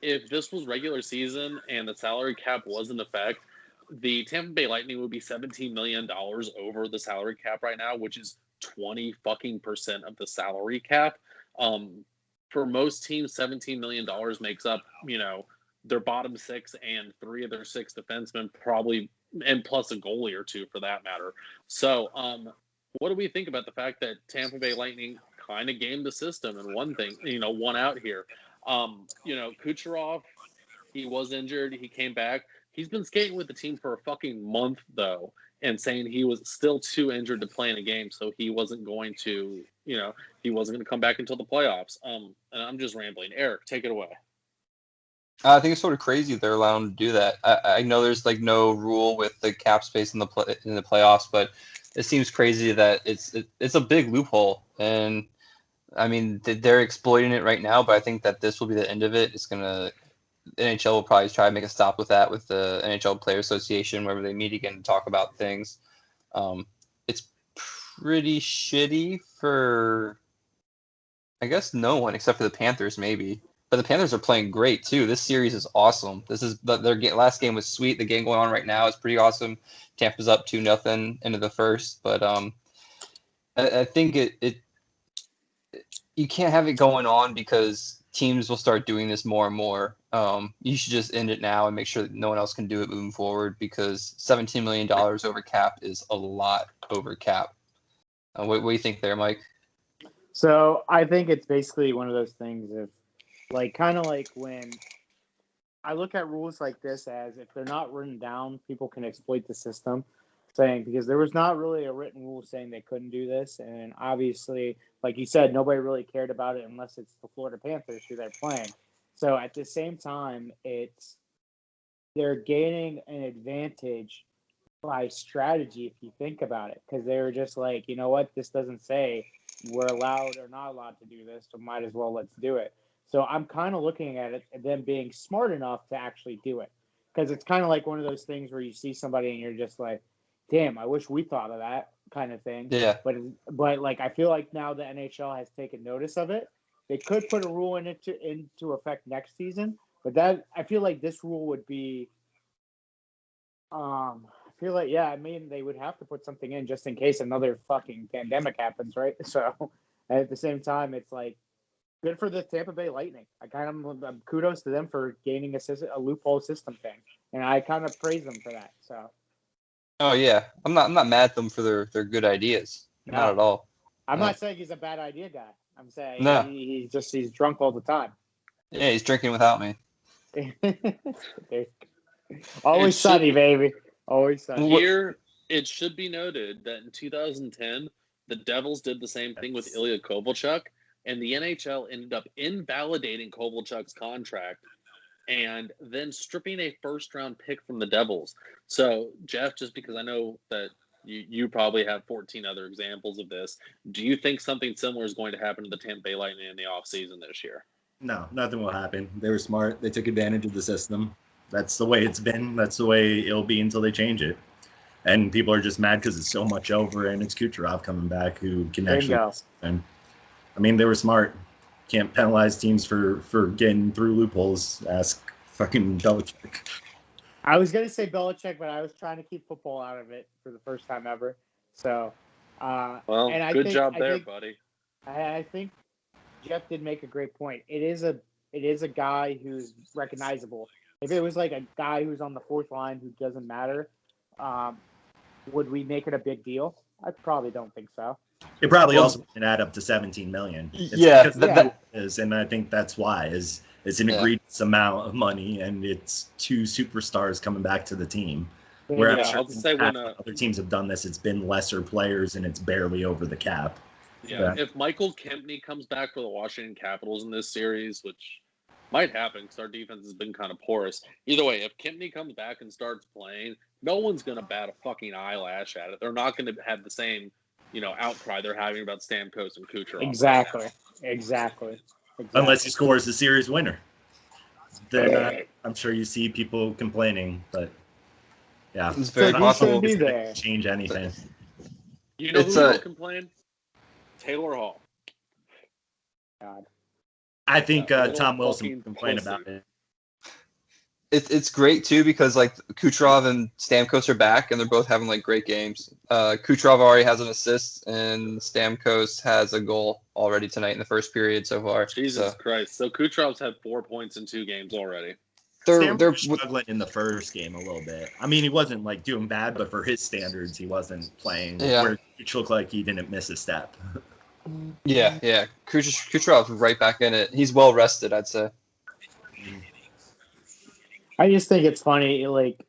if this was regular season and the salary cap was in effect, the Tampa Bay Lightning would be $17 million over the salary cap right now, which is 20% of the salary cap. For most teams, $17 million makes up, their bottom 6 and 3 of their 6 defensemen probably, and plus a goalie or 2 for that matter. So, what do we think about the fact that Tampa Bay Lightning kind of gamed the system and won out here? Kucherov, he was injured. He came back. He's been skating with the team for a fucking month, though, and saying he was still too injured to play in a game, so he wasn't going to, come back until the playoffs. And I'm just rambling. Eric, take it away. I think it's sort of crazy they're allowed to do that. I know there's like no rule with the cap space in the playoffs, but it seems crazy that it's a big loophole, and I mean they're exploiting it right now. But I think that this will be the end of it. The NHL will probably try to make a stop with that with the NHL Player Association whenever they meet again to talk about things. It's pretty shitty for, I guess, no one except for the Panthers, maybe. But the Panthers are playing great, too. This series is awesome. Their last game was sweet. The game going on right now is pretty awesome. Tampa's up 2-0 into the first. But I think you can't have it going on because teams will start doing this more and more. You should just end it now and make sure that no one else can do it moving forward because $17 million over cap is a lot over cap. What do you think there, Mike? So I think it's basically one of those things of kind of like when I look at rules like this as if they're not written down, people can exploit the system because there was not really a written rule saying they couldn't do this. And obviously, like you said, nobody really cared about it unless it's the Florida Panthers who they're playing. So at the same time, they're gaining an advantage by strategy if you think about it, because they were just like, you know what, this doesn't say we're allowed or not allowed to do this, so might as well let's do it. So I'm kind of looking at it and them being smart enough to actually do it, because it's kind of like one of those things where you see somebody and you're just like, damn, I wish we thought of that kind of thing. Yeah. But I feel like now the NHL has taken notice of it. They could put a rule into effect next season, But that I feel like this rule would be. I feel like I mean they would have to put something in just in case another fucking pandemic happens, right? So at the same time, it's like good for the Tampa Bay Lightning. I kind of kudos to them for gaining a loophole system thing, and I kind of praise them for that. So. Oh yeah, I'm not mad at them for their good ideas. No. Not at all. I'm No. not saying he's a bad idea guy. I'm saying No. he's drunk all the time. Yeah, he's drinking without me. Always sunny, baby. Always sunny. Here, it should be noted that in 2010, the Devils did the same thing with Ilya Kovalchuk, and the NHL ended up invalidating Kovalchuk's contract and then stripping a first-round pick from the Devils. So, Jeff, just because I know that you probably have 14 other examples of this, do you think something similar is going to happen to the Tampa Bay Lightning in the offseason this year? No, nothing will happen. They were smart. They took advantage of the system. That's the way it's been. That's the way it'll be until they change it. And people are just mad because it's so much over, and it's Kucherov coming back who can actually. And I mean, they were smart. Can't penalize teams for getting through loopholes. Ask fucking Belichick. I was gonna say Belichick, but I was trying to keep football out of it for the first time ever. So, well, and good job there, buddy. I think Jeff did make a great point. It is a guy who's recognizable. If it was like a guy who's on the fourth line who doesn't matter, would we make it a big deal? I probably don't think so. It probably also can add up to $17 million. And I think that's why it's an egregious amount of money, and it's two superstars coming back to the team. Where I'm sure when other teams have done this, it's been lesser players and it's barely over the cap. Yeah, if Michael Kempny comes back for the Washington Capitals in this series, which might happen because our defense has been kind of porous. Either way, if Kempny comes back and starts playing, no one's going to bat a fucking eyelash at it. They're not going to have the same, outcry they're having about Stamkos and Kucherov. Exactly. Unless he scores the series winner. Then I'm sure you see people complaining, but yeah. It's very possible to change anything. You know who will complain? Taylor Hall. God. I think Tom Wilson would complain about it. It's great too because like Kucherov and Stamkos are back and they're both having like great games. Kucherov already has an assist and Stamkos has a goal already tonight in the first period so far. Jesus Christ! So Kucherov's had 4 points in 2 games already. They're struggling in the first game a little bit. I mean, he wasn't like doing bad, but for his standards, he wasn't playing. Yeah. Where it looked like he didn't miss a step. Yeah. Kucherov's right back in it. He's well rested, I'd say. I just think it's funny. Like,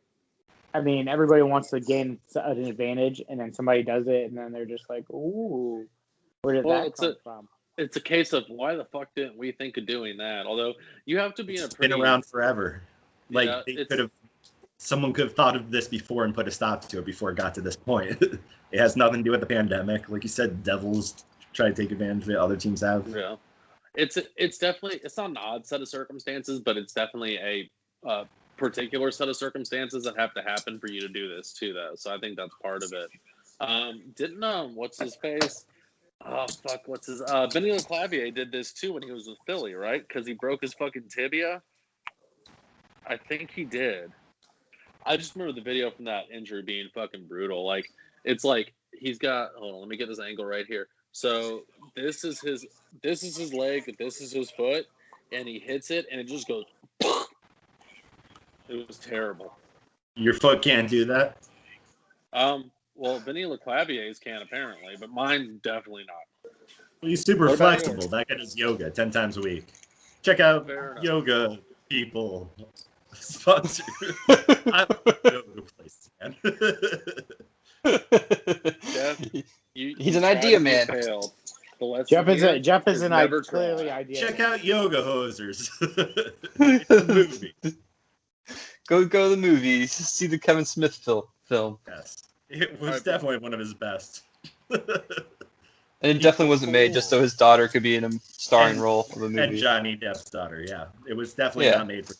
I mean, everybody wants to gain an advantage, and then somebody does it, and then they're just like, "Ooh, where did that come from?" It's a case of why the fuck didn't we think of doing that? Although you have to be in a been around forever. Like someone could have thought of this before and put a stop to it before it got to this point. It has nothing to do with the pandemic. Like you said, Devils try to take advantage of it. Other teams have. Yeah, it's definitely not an odd set of circumstances, but it's definitely a particular set of circumstances that have to happen for you to do this too, though. So I think that's part of it. What's his face? Oh fuck, what's his? Benny LeClavier did this too when he was with Philly, right? Because he broke his fucking tibia. I think he did. I just remember the video from that injury being fucking brutal. Like it's like he's got. Hold on, let me get this angle right here. So this is his leg, this is his foot, and he hits it, and it just goes. It was terrible. Your foot can't do that? Well, Vinny LeClavier's can apparently, but mine definitely not. Well, he's super flexible. That guy does yoga 10 times a week. Check out yoga, people. Sponsor. I love yoga place, man. Jeff, he's an idea man. Jeff is an idea. Check out Yoga Hosers. It's a movie. Go to the movies. See the Kevin Smith film. Yes, it was definitely one of his best. And it definitely wasn't made just so his daughter could be in a starring role of a movie. And Johnny Depp's daughter, yeah. It was definitely not made for.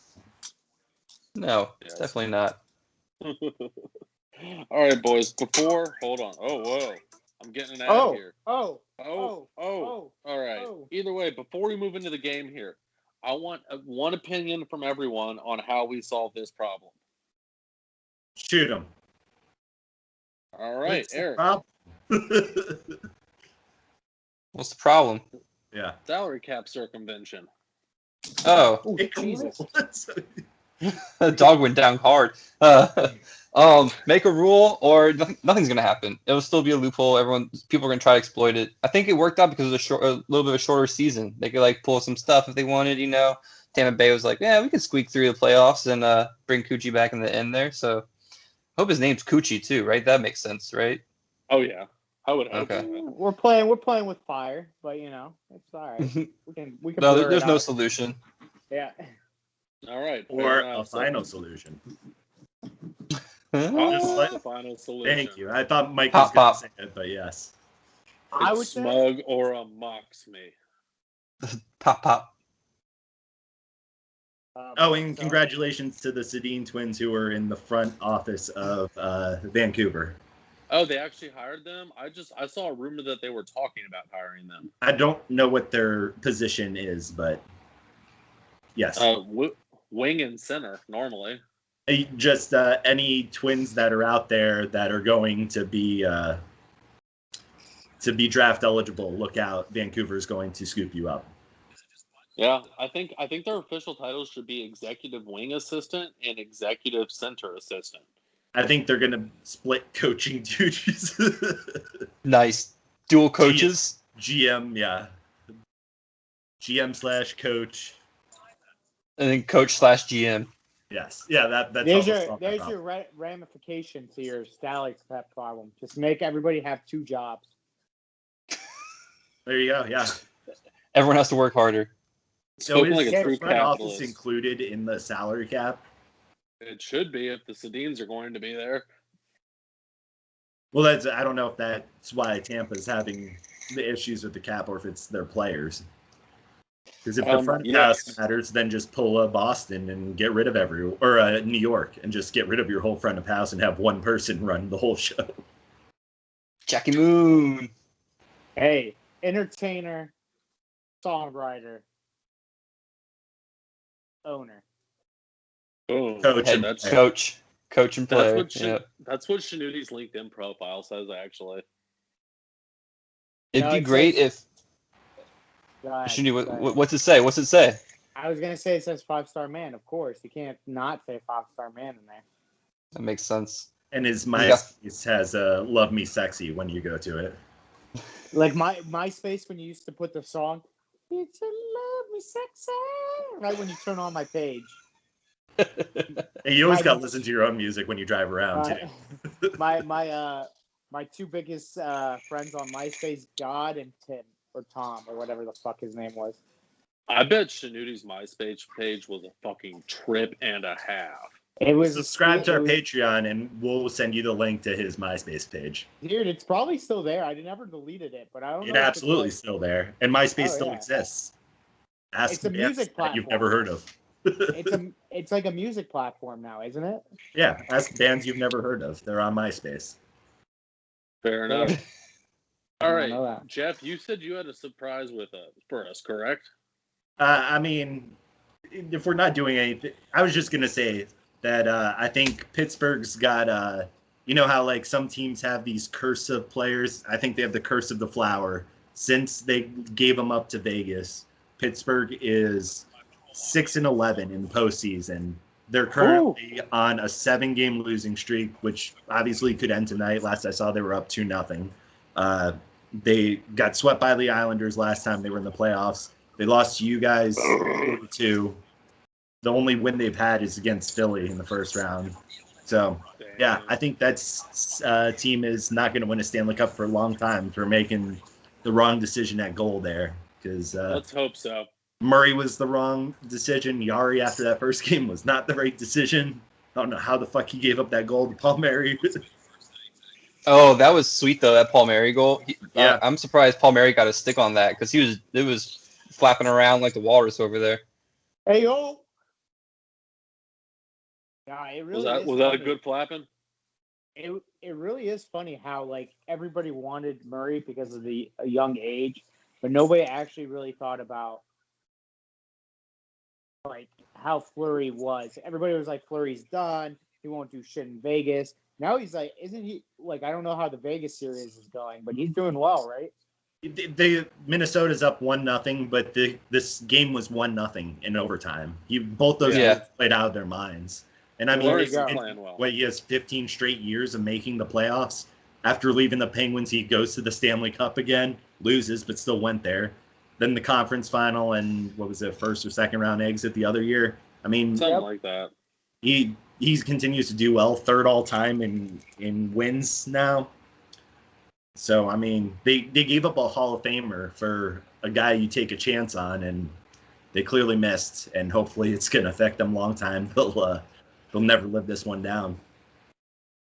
No, it's definitely not. All right, boys. Hold on. Oh, whoa. I'm getting an ad here. All right. Either way, before we move into the game here, I want one opinion from everyone on how we solve this problem. Shoot him. All right, Eric. What's the problem? Yeah. Salary cap circumvention. Oh, Oh, Jesus. the dog went down hard. Make a rule or nothing's gonna happen. It'll still be a loophole. People are gonna try to exploit it. I think it worked out because it was a little bit of a shorter season. They could like pull some stuff if they wanted. Tampa Bay was like, yeah, we could squeak through the playoffs and bring Coochie back in the end there. So I hope his name's Coochie too, right? That makes sense, right? Oh yeah, I would hope. Okay. So. We're playing with fire, but it's all right. We can. No, blur there's it no out. solution. Yeah. All right. Or a final solution. The final solution. Thank you. I thought Mike Pop, was going pop. to say it, but yes. I would say smug or a mocks me. Pop, pop. And congratulations to the Sedin twins who were in the front office of Vancouver. Oh, they actually hired them? I saw a rumor that they were talking about hiring them. I don't know what their position is, but yes. Wing and center, normally. Just any twins that are out there that are going to be draft eligible, look out. Vancouver's going to scoop you up. Yeah, I think their official titles should be executive wing assistant and executive center assistant. I think they're going to split coaching duties. Nice. Dual coaches? GM, yeah. GM/coach. And then coach/GM. Yes. Yeah, that's there's your ramification to your salary cap problem. Just make everybody have 2 jobs. There you go, yeah. Everyone has to work harder. So is like a true the front office capitalist. included in the salary cap? It should be if the Sedins are going to be there. Well, I don't know if that's why Tampa's having the issues with the cap or if it's their players. Because if the front house matters, then just pull a Boston and get rid of New York and just get rid of your whole front of house and have one person run the whole show. Jackie Moon. Hey, entertainer, songwriter, owner. Boom. Coach and player. That's what Shinuti's LinkedIn profile says, actually. It'd be great if... Shinute, what's it say? What's it say? I was going to say it says 5-star man, of course. You can't not say 5-star man in there. That makes sense. And his MySpace has Love Me Sexy when you go to it. Like MySpace when you used to put the song, it's a Love Me Sexy, right when you turn on my page. And you always got to listen to your own music when you drive around, too. My 2 biggest friends on MySpace, God and Tim, or Tom, or whatever the fuck his name was. I bet Shinuti's MySpace page was a fucking trip and a half. It was subscribe to our Patreon, and we'll send you the link to his MySpace page. Dude, it's probably still there. I never deleted it, but I don't know. It's absolutely still there, and MySpace still exists. It's a music platform you've never heard of. It's like a music platform now, isn't it? Yeah, ask bands you've never heard of. They're on MySpace. Fair enough. Yeah. All right, Jeff, you said you had a surprise for us, correct? I mean, if we're not doing anything, I was just gonna say that I think Pittsburgh's got you know how like some teams have these curse of players. I think they have the curse of the flower. Since they gave them up to Vegas, Pittsburgh is 6-11 in the postseason. They're currently on a 7-game losing streak, which obviously could end tonight. Last I saw, they were up 2-0. They got swept by the Islanders last time they were in the playoffs. They lost to you guys 4-2. The only win they've had is against Philly in the first round. So, yeah, I think that's team is not going to win a Stanley Cup for a long time for making the wrong decision at goal there. Because let's hope so. Murray was the wrong decision. Yari after that first game was not the right decision. I don't know how the fuck he gave up that goal to Palmieri. Oh, that was sweet though, that Palmieri goal. Yeah, I'm surprised Palmieri got a stick on that because it was flapping around like the walrus over there. Hey yo. Yeah, it really was that a good flapping? It really is funny how like everybody wanted Murray because of the young age, but nobody actually really thought about like how Fleury was. Everybody was like, Fleury's done. He won't do shit in Vegas. Now he's like, isn't he like? I don't know how the Vegas series is going, but he's doing well, right? The Minnesota's up 1-0, but this game was 1-0 in overtime. Both those Yeah. guys played out of their minds. And I mean, Fleury's go. playing well. he has 15 straight years of making the playoffs. After leaving the Penguins, he goes to the Stanley Cup again, loses, but still went there. Then the conference final and what was it, first or second round exit the other year. I mean, Something like that. he continues to do well, third all time in wins now. So I mean, they gave up a Hall of Famer for a guy you take a chance on, and they clearly missed. And hopefully, it's going to affect them a long time. They'll never live this one down.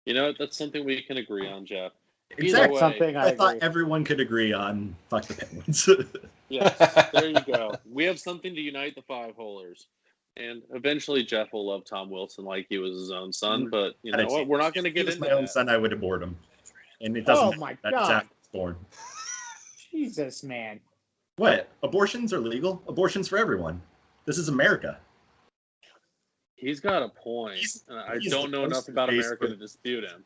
You know, that's something we can agree on, Jeff. Exactly. Something I thought agree. everyone could agree on. Fuck the Penguins. Yes, there you go. We have something to unite the five holers. And eventually Jeff will love Tom Wilson like he was his own son, but you know what? We're not going to get If he was into my own that. son, I would abort him. And it doesn't Oh matter. my That's God. after it's born. Jesus, man. What? Abortions are legal? Abortions for everyone. This is America. He's got a point. And I don't know enough about America to dispute him.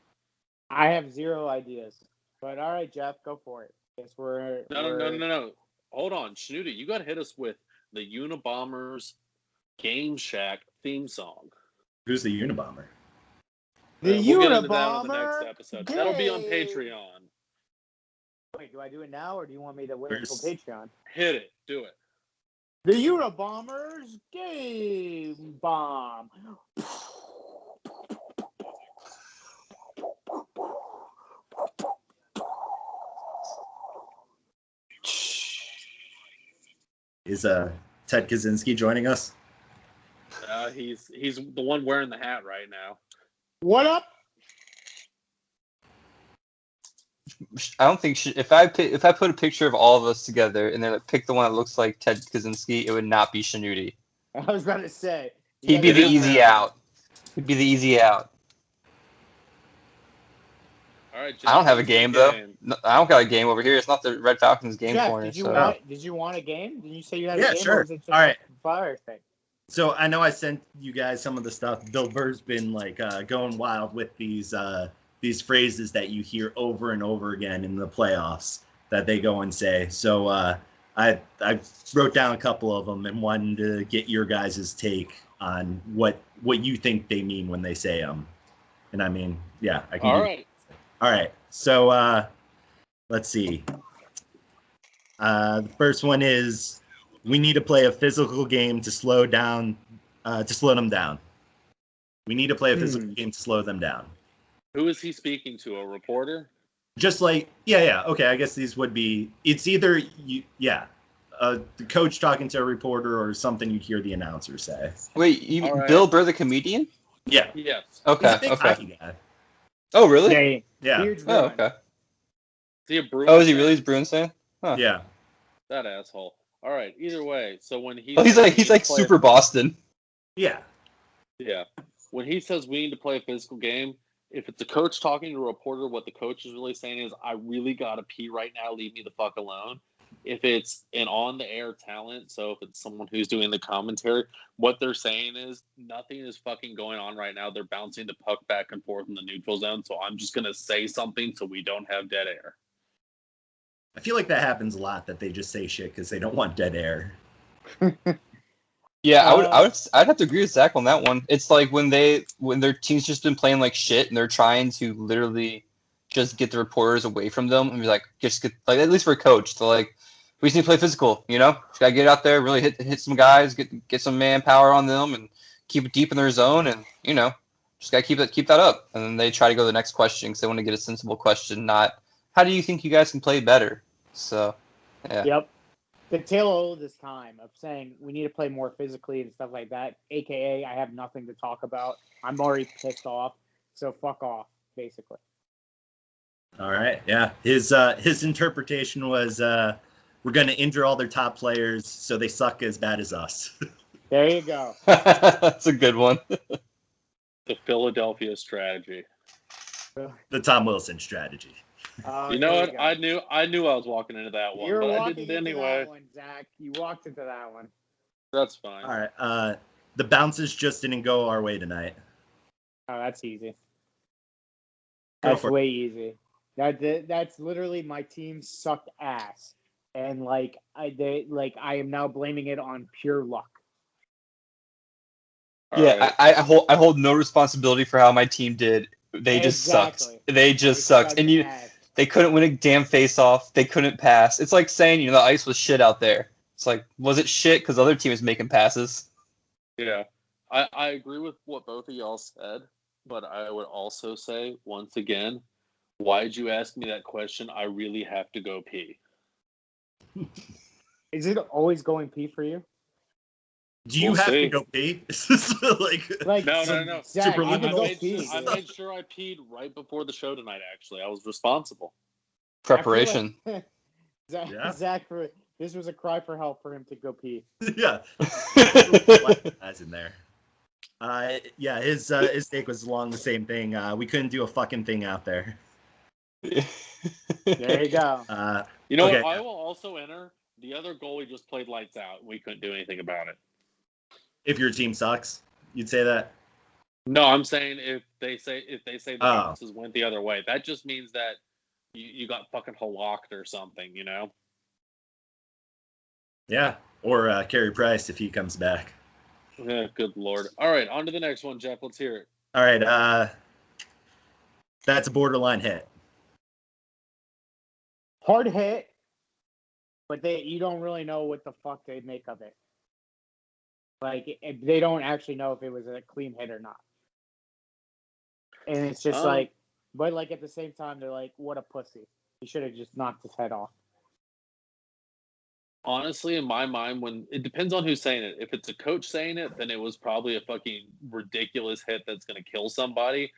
I have zero ideas. But all right, Jeff, go for it. Guess No. Hold on, Schnooty, you got to hit us with the Unabombers Game Shack theme song. Who's the Unabomber? The We'll get into that on the Unabomber next episode. That'll be on game. Patreon. Wait, do I do it now or do you want me to wait until Patreon? Hit it. Do it. The Unabombers Game Bomb. Is Ted Kaczynski joining us? He's the one wearing the hat right now. What up? I don't think if I put a picture of all of us together and then pick the one that looks like Ted Kaczynski, it would not be Schnooty. I was about to say. He'd be the easy out. He'd be the easy out. All right, Jeff, I don't have a game though. No, I don't got a game over here. It's not the Red Falcons game Jeff, corner. did you want a game? Did you say you had a game? Sure. Or was it just all right. a fire thing? So I know I sent you guys some of the stuff. Bill Burr's been like going wild with these phrases that you hear over and over again in the playoffs that they go and say. So I wrote down a couple of them and wanted to get your guys' take on what you think they mean when they say them. And I mean, yeah, I can. All right. So let's see. The first one is, we need to play a physical game to slow them down. We need to play a physical game to slow them down. Who is he speaking to? A reporter? Just like, yeah. Okay, I guess these would be, it's either, the coach talking to a reporter or something you'd hear the announcer say. Wait, All right. Bill Burr the comedian? Yeah. Yes. Okay. He's a big hockey guy. Oh, really? Yeah. Huge Oh, run. okay. Is he a Bruins Oh, is he fan? really? Is Bruins fan? Huh. Yeah. That asshole. All right. Either way, so when Oh, he's like super Boston. Yeah. Yeah. When he says we need to play a physical game, if it's a coach talking to a reporter, what the coach is really saying is, I really got to pee right now. Leave me the fuck alone. If it's an on-the-air talent, so if it's someone who's doing the commentary, what they're saying is nothing is fucking going on right now. They're bouncing the puck back and forth in the neutral zone, so I'm just going to say something so we don't have dead air. I feel like that happens a lot, that they just say shit because they don't want dead air. Yeah, I'd have to agree with Zach on that one. It's like when their team's just been playing like shit and they're trying to literally just get the reporters away from them and be like, just get, like, at least for a coach, to like, we just need to play physical, you know? Just gotta get out there, really hit some guys, get some manpower on them and keep it deep in their zone, and you know, just gotta keep that up. And then they try to go to the next question because they want to get a sensible question, not how do you think you guys can play better? So, yeah. Yep. The tale of this time of saying we need to play more physically and stuff like that, aka I have nothing to talk about. I'm already pissed off, so fuck off, basically. All right. Yeah. His interpretation was, we're going to injure all their top players so they suck as bad as us. There you go. That's a good one. The Philadelphia strategy. The Tom Wilson strategy. You know what? I knew I was walking into that one, You're but I walking didn't into anyway. that one, Zach. You walked into that one. That's fine. All right. The bounces just didn't go our way tonight. Oh, that's easy. Go That's for it. way easy. That's literally my team sucked ass, and I am now blaming it on pure luck. All Yeah, right. I hold no responsibility for how my team did. They just sucked. Exactly. They just They sucked. sucked And ass. they couldn't win a damn face off. They couldn't pass. It's like saying, the ice was shit out there. It's like, was it shit because the other team was making passes? Yeah. I agree with what both of y'all said, but I would also say, once again, why'd you ask me that question? I really have to go pee. Is it always going pee for you? Do you We'll have to see. go pee? Like No. Zach, super you can I go made pee. sure, I dude. made sure I peed right before the show tonight, actually. I was responsible. Preparation. I feel like Yeah. Zach, this was a cry for help for him to go pee. Yeah. As in there. Yeah, his take was along the same thing. We couldn't do a fucking thing out there. There you go. You know Okay. what? I will also enter. The other goalie just played lights out. We couldn't do anything about it. If your team sucks, you'd say that? No, I'm saying if they say the Oh. bounces went the other way, that just means that you got fucking locked or something, you know? Yeah. Or Carey Price if he comes back. Yeah, good lord. All right, on to the next one, Jeff. Let's hear it. All right. That's a borderline hit. Hard hit, but you don't really know what the fuck they make of it. Like they don't actually know if it was a clean hit or not. And it's just but like at the same time, they're like, what a pussy. He should have just knocked his head off. Honestly, in my mind, when it depends on who's saying it. If it's a coach saying it, then it was probably a fucking ridiculous hit that's going to kill somebody.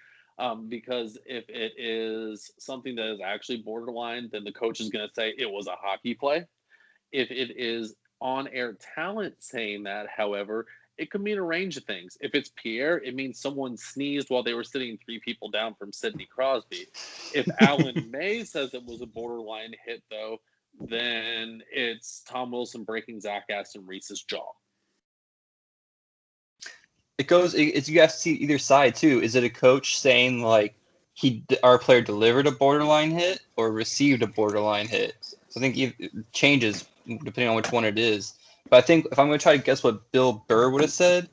Because if it is something that is actually borderline, then the coach is going to say it was a hockey play. If it is on-air talent saying that, however, it could mean a range of things. If it's Pierre, it means someone sneezed while they were sitting 3 people down from Sidney Crosby. If Alan May says it was a borderline hit, though, then it's Tom Wilson breaking Zach Aston Reese's jaw. It's you have to see either side too. Is it a coach saying like our player delivered a borderline hit or received a borderline hit? So I think it changes depending on which one it is. But I think if I'm going to try to guess what Bill Burr would have said,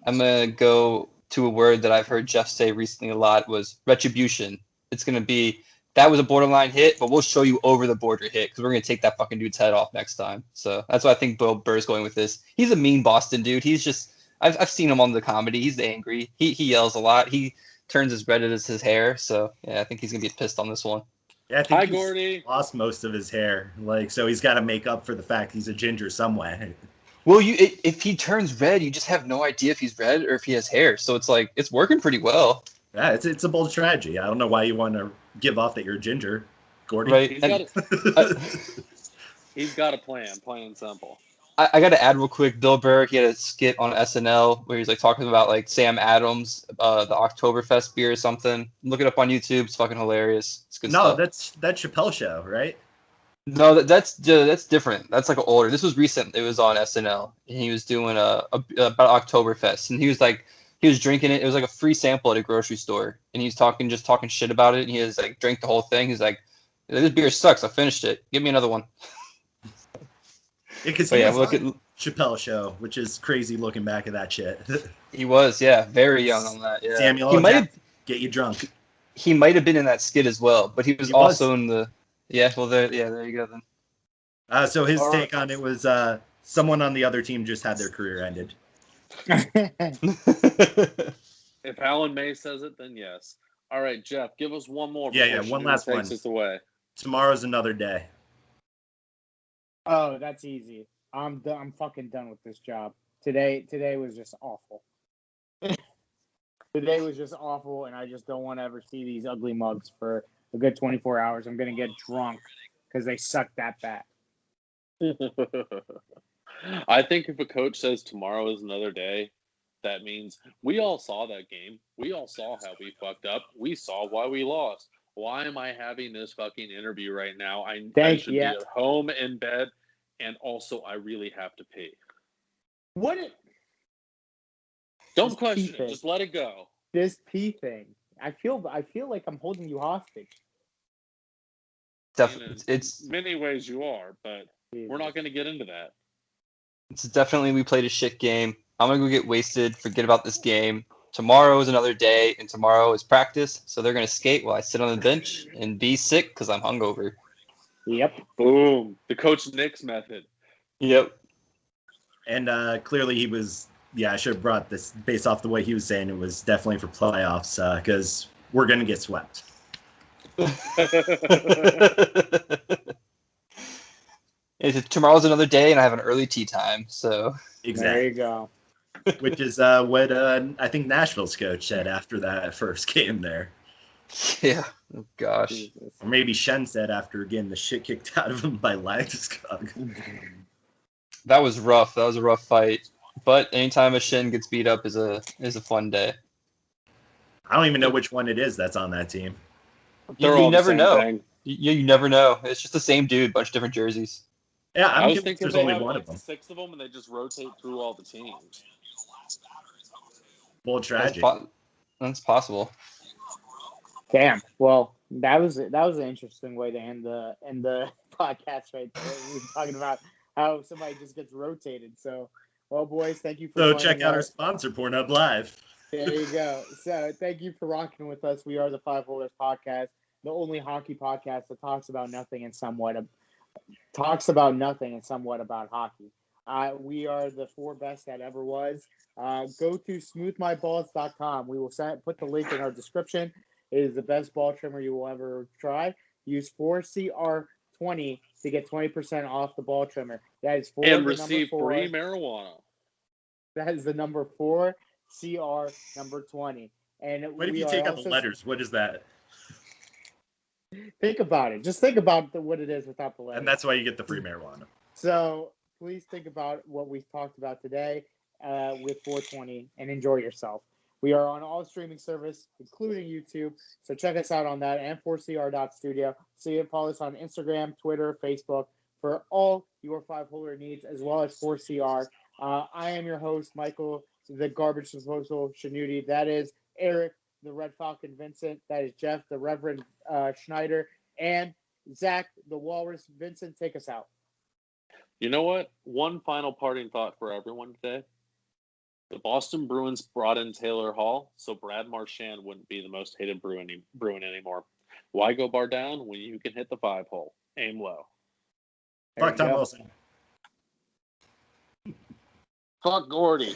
I'm going to go to a word that I've heard Jeff say recently a lot was retribution. It's going to be that was a borderline hit, but we'll show you over the border hit because we're going to take that fucking dude's head off next time. So that's why I think Bill Burr's going with this. He's a mean Boston dude. He's just I've seen him on the comedy. He's angry. He yells a lot. He turns as red as his hair. So yeah, I think he's gonna be pissed on this one. Yeah, I think Hi, he's Gordy. lost most of his hair. So he's got to make up for the fact he's a ginger some way. Well, if he turns red, you just have no idea if he's red or if he has hair. So it's like it's working pretty well. Yeah, it's a bold strategy. I don't know why you want to give off that you're a ginger, Gordy. Right. He's got a plan, plain and simple. I got to add real quick. Bill Burr, he had a skit on SNL where he's like talking about like Sam Adams, the Oktoberfest beer or something. Look it up on YouTube. It's fucking hilarious. It's good stuff. That's Chappelle Show, right? No, that's different. That's like older. This was recent. It was on SNL. And he was doing about Oktoberfest, and he was drinking it. It was like a free sample at a grocery store, and he's talking shit about it. And he was like drank the whole thing. He's like, "This beer sucks. I finished it. Give me another one." Because he was on Chappelle Show, which is crazy looking back at that shit. He was, yeah, very young on that. Yeah, Samuel, he might get you drunk. He might have been in that skit as well, but he was also in the. Yeah, well, there you go then. So his take on it was someone on the other team just had their career ended. If Alan May says it, then yes. All right, Jeff, give us one more. Yeah, one last one. Takes us away. Tomorrow's another day. Oh, that's easy. I'm fucking done with this job. Today was just awful. Today was just awful, and I just don't want to ever see these ugly mugs for a good 24 hours. I'm gonna get drunk because they suck that bad. I think if a coach says tomorrow is another day, that means we all saw that game. We all saw how we fucked up. We saw why we lost. Why am I having this fucking interview right now? I should be at home in bed, and also I really have to pee. What? Don't This question pee it. thing. Just let it go. This pee thing. I feel like I'm holding you hostage. Definitely, In it's many ways you are, but Jesus. we're not going to get into that. it's definitely we played a shit game. I'm gonna go get wasted, forget about this game. Tomorrow is another day, and tomorrow is practice. So they're gonna skate while I sit on the bench and be sick because I'm hungover. Yep. Boom. The Coach Nick's method. Yep. And clearly he was. Yeah, I should have brought this based off the way he was saying it was definitely for playoffs because we're gonna get swept. Tomorrow's another day, and I have an early tea time. So There you Exactly. go. Which is what I think Nashville's coach said after that first game there. yeah, oh, gosh, Jesus. Or maybe Shen said after getting the shit kicked out of him by Landeskog. that was rough. That was a rough fight. But anytime a Shin gets beat up is a fun day. I don't even know which one it is that's on that team. They're You all the never same know. thing. You never know. It's just the same dude, bunch of different jerseys. Yeah, I I'm was convinced thinking there's they only have one like of them. 6 of them and they just rotate through all the teams. Well, That's, tragic. that's possible. Damn. Well, that was an interesting way to end the podcast right there. We were talking about how somebody just gets rotated. So, well, boys, thank you for So joining check out our us. sponsor, Pornhub Live. There you go. So, thank you for rocking with us. We are the Five Holers Podcast, the only hockey podcast that talks about nothing and somewhat about hockey. We are the 4 best that ever was. Go to smoothmyballs.com. We will put the link in our description. It is the best ball trimmer you will ever try. Use 4CR20 to get 20% off the ball trimmer. That is And receive free marijuana. That is the number 4CR number 20. And What if we you are take out the also, letters? What is that? think about it. Just think about what it is without the letters. And that's why you get the free marijuana. So please think about what we talked about today with 420 and enjoy yourself. We are on all streaming service, including YouTube. So check us out on that and 4cr.studio. So you can follow us on Instagram, Twitter, Facebook for all your 5-holer needs, as well as 4CR. I am your host, Michael, the Garbage Disposal Shanuti. That is Eric, the Red Falcon Vincent. That is Jeff, the Reverend Schneider. And Zach, the Walrus Vincent. Take us out. You know what? One final parting thought for everyone today. The Boston Bruins brought in Taylor Hall, so Brad Marchand wouldn't be the most hated Bruin anymore. Why go bar down when you can hit the 5-hole? Aim low. There Fuck you Tom go. Wilson. Fuck Gordy.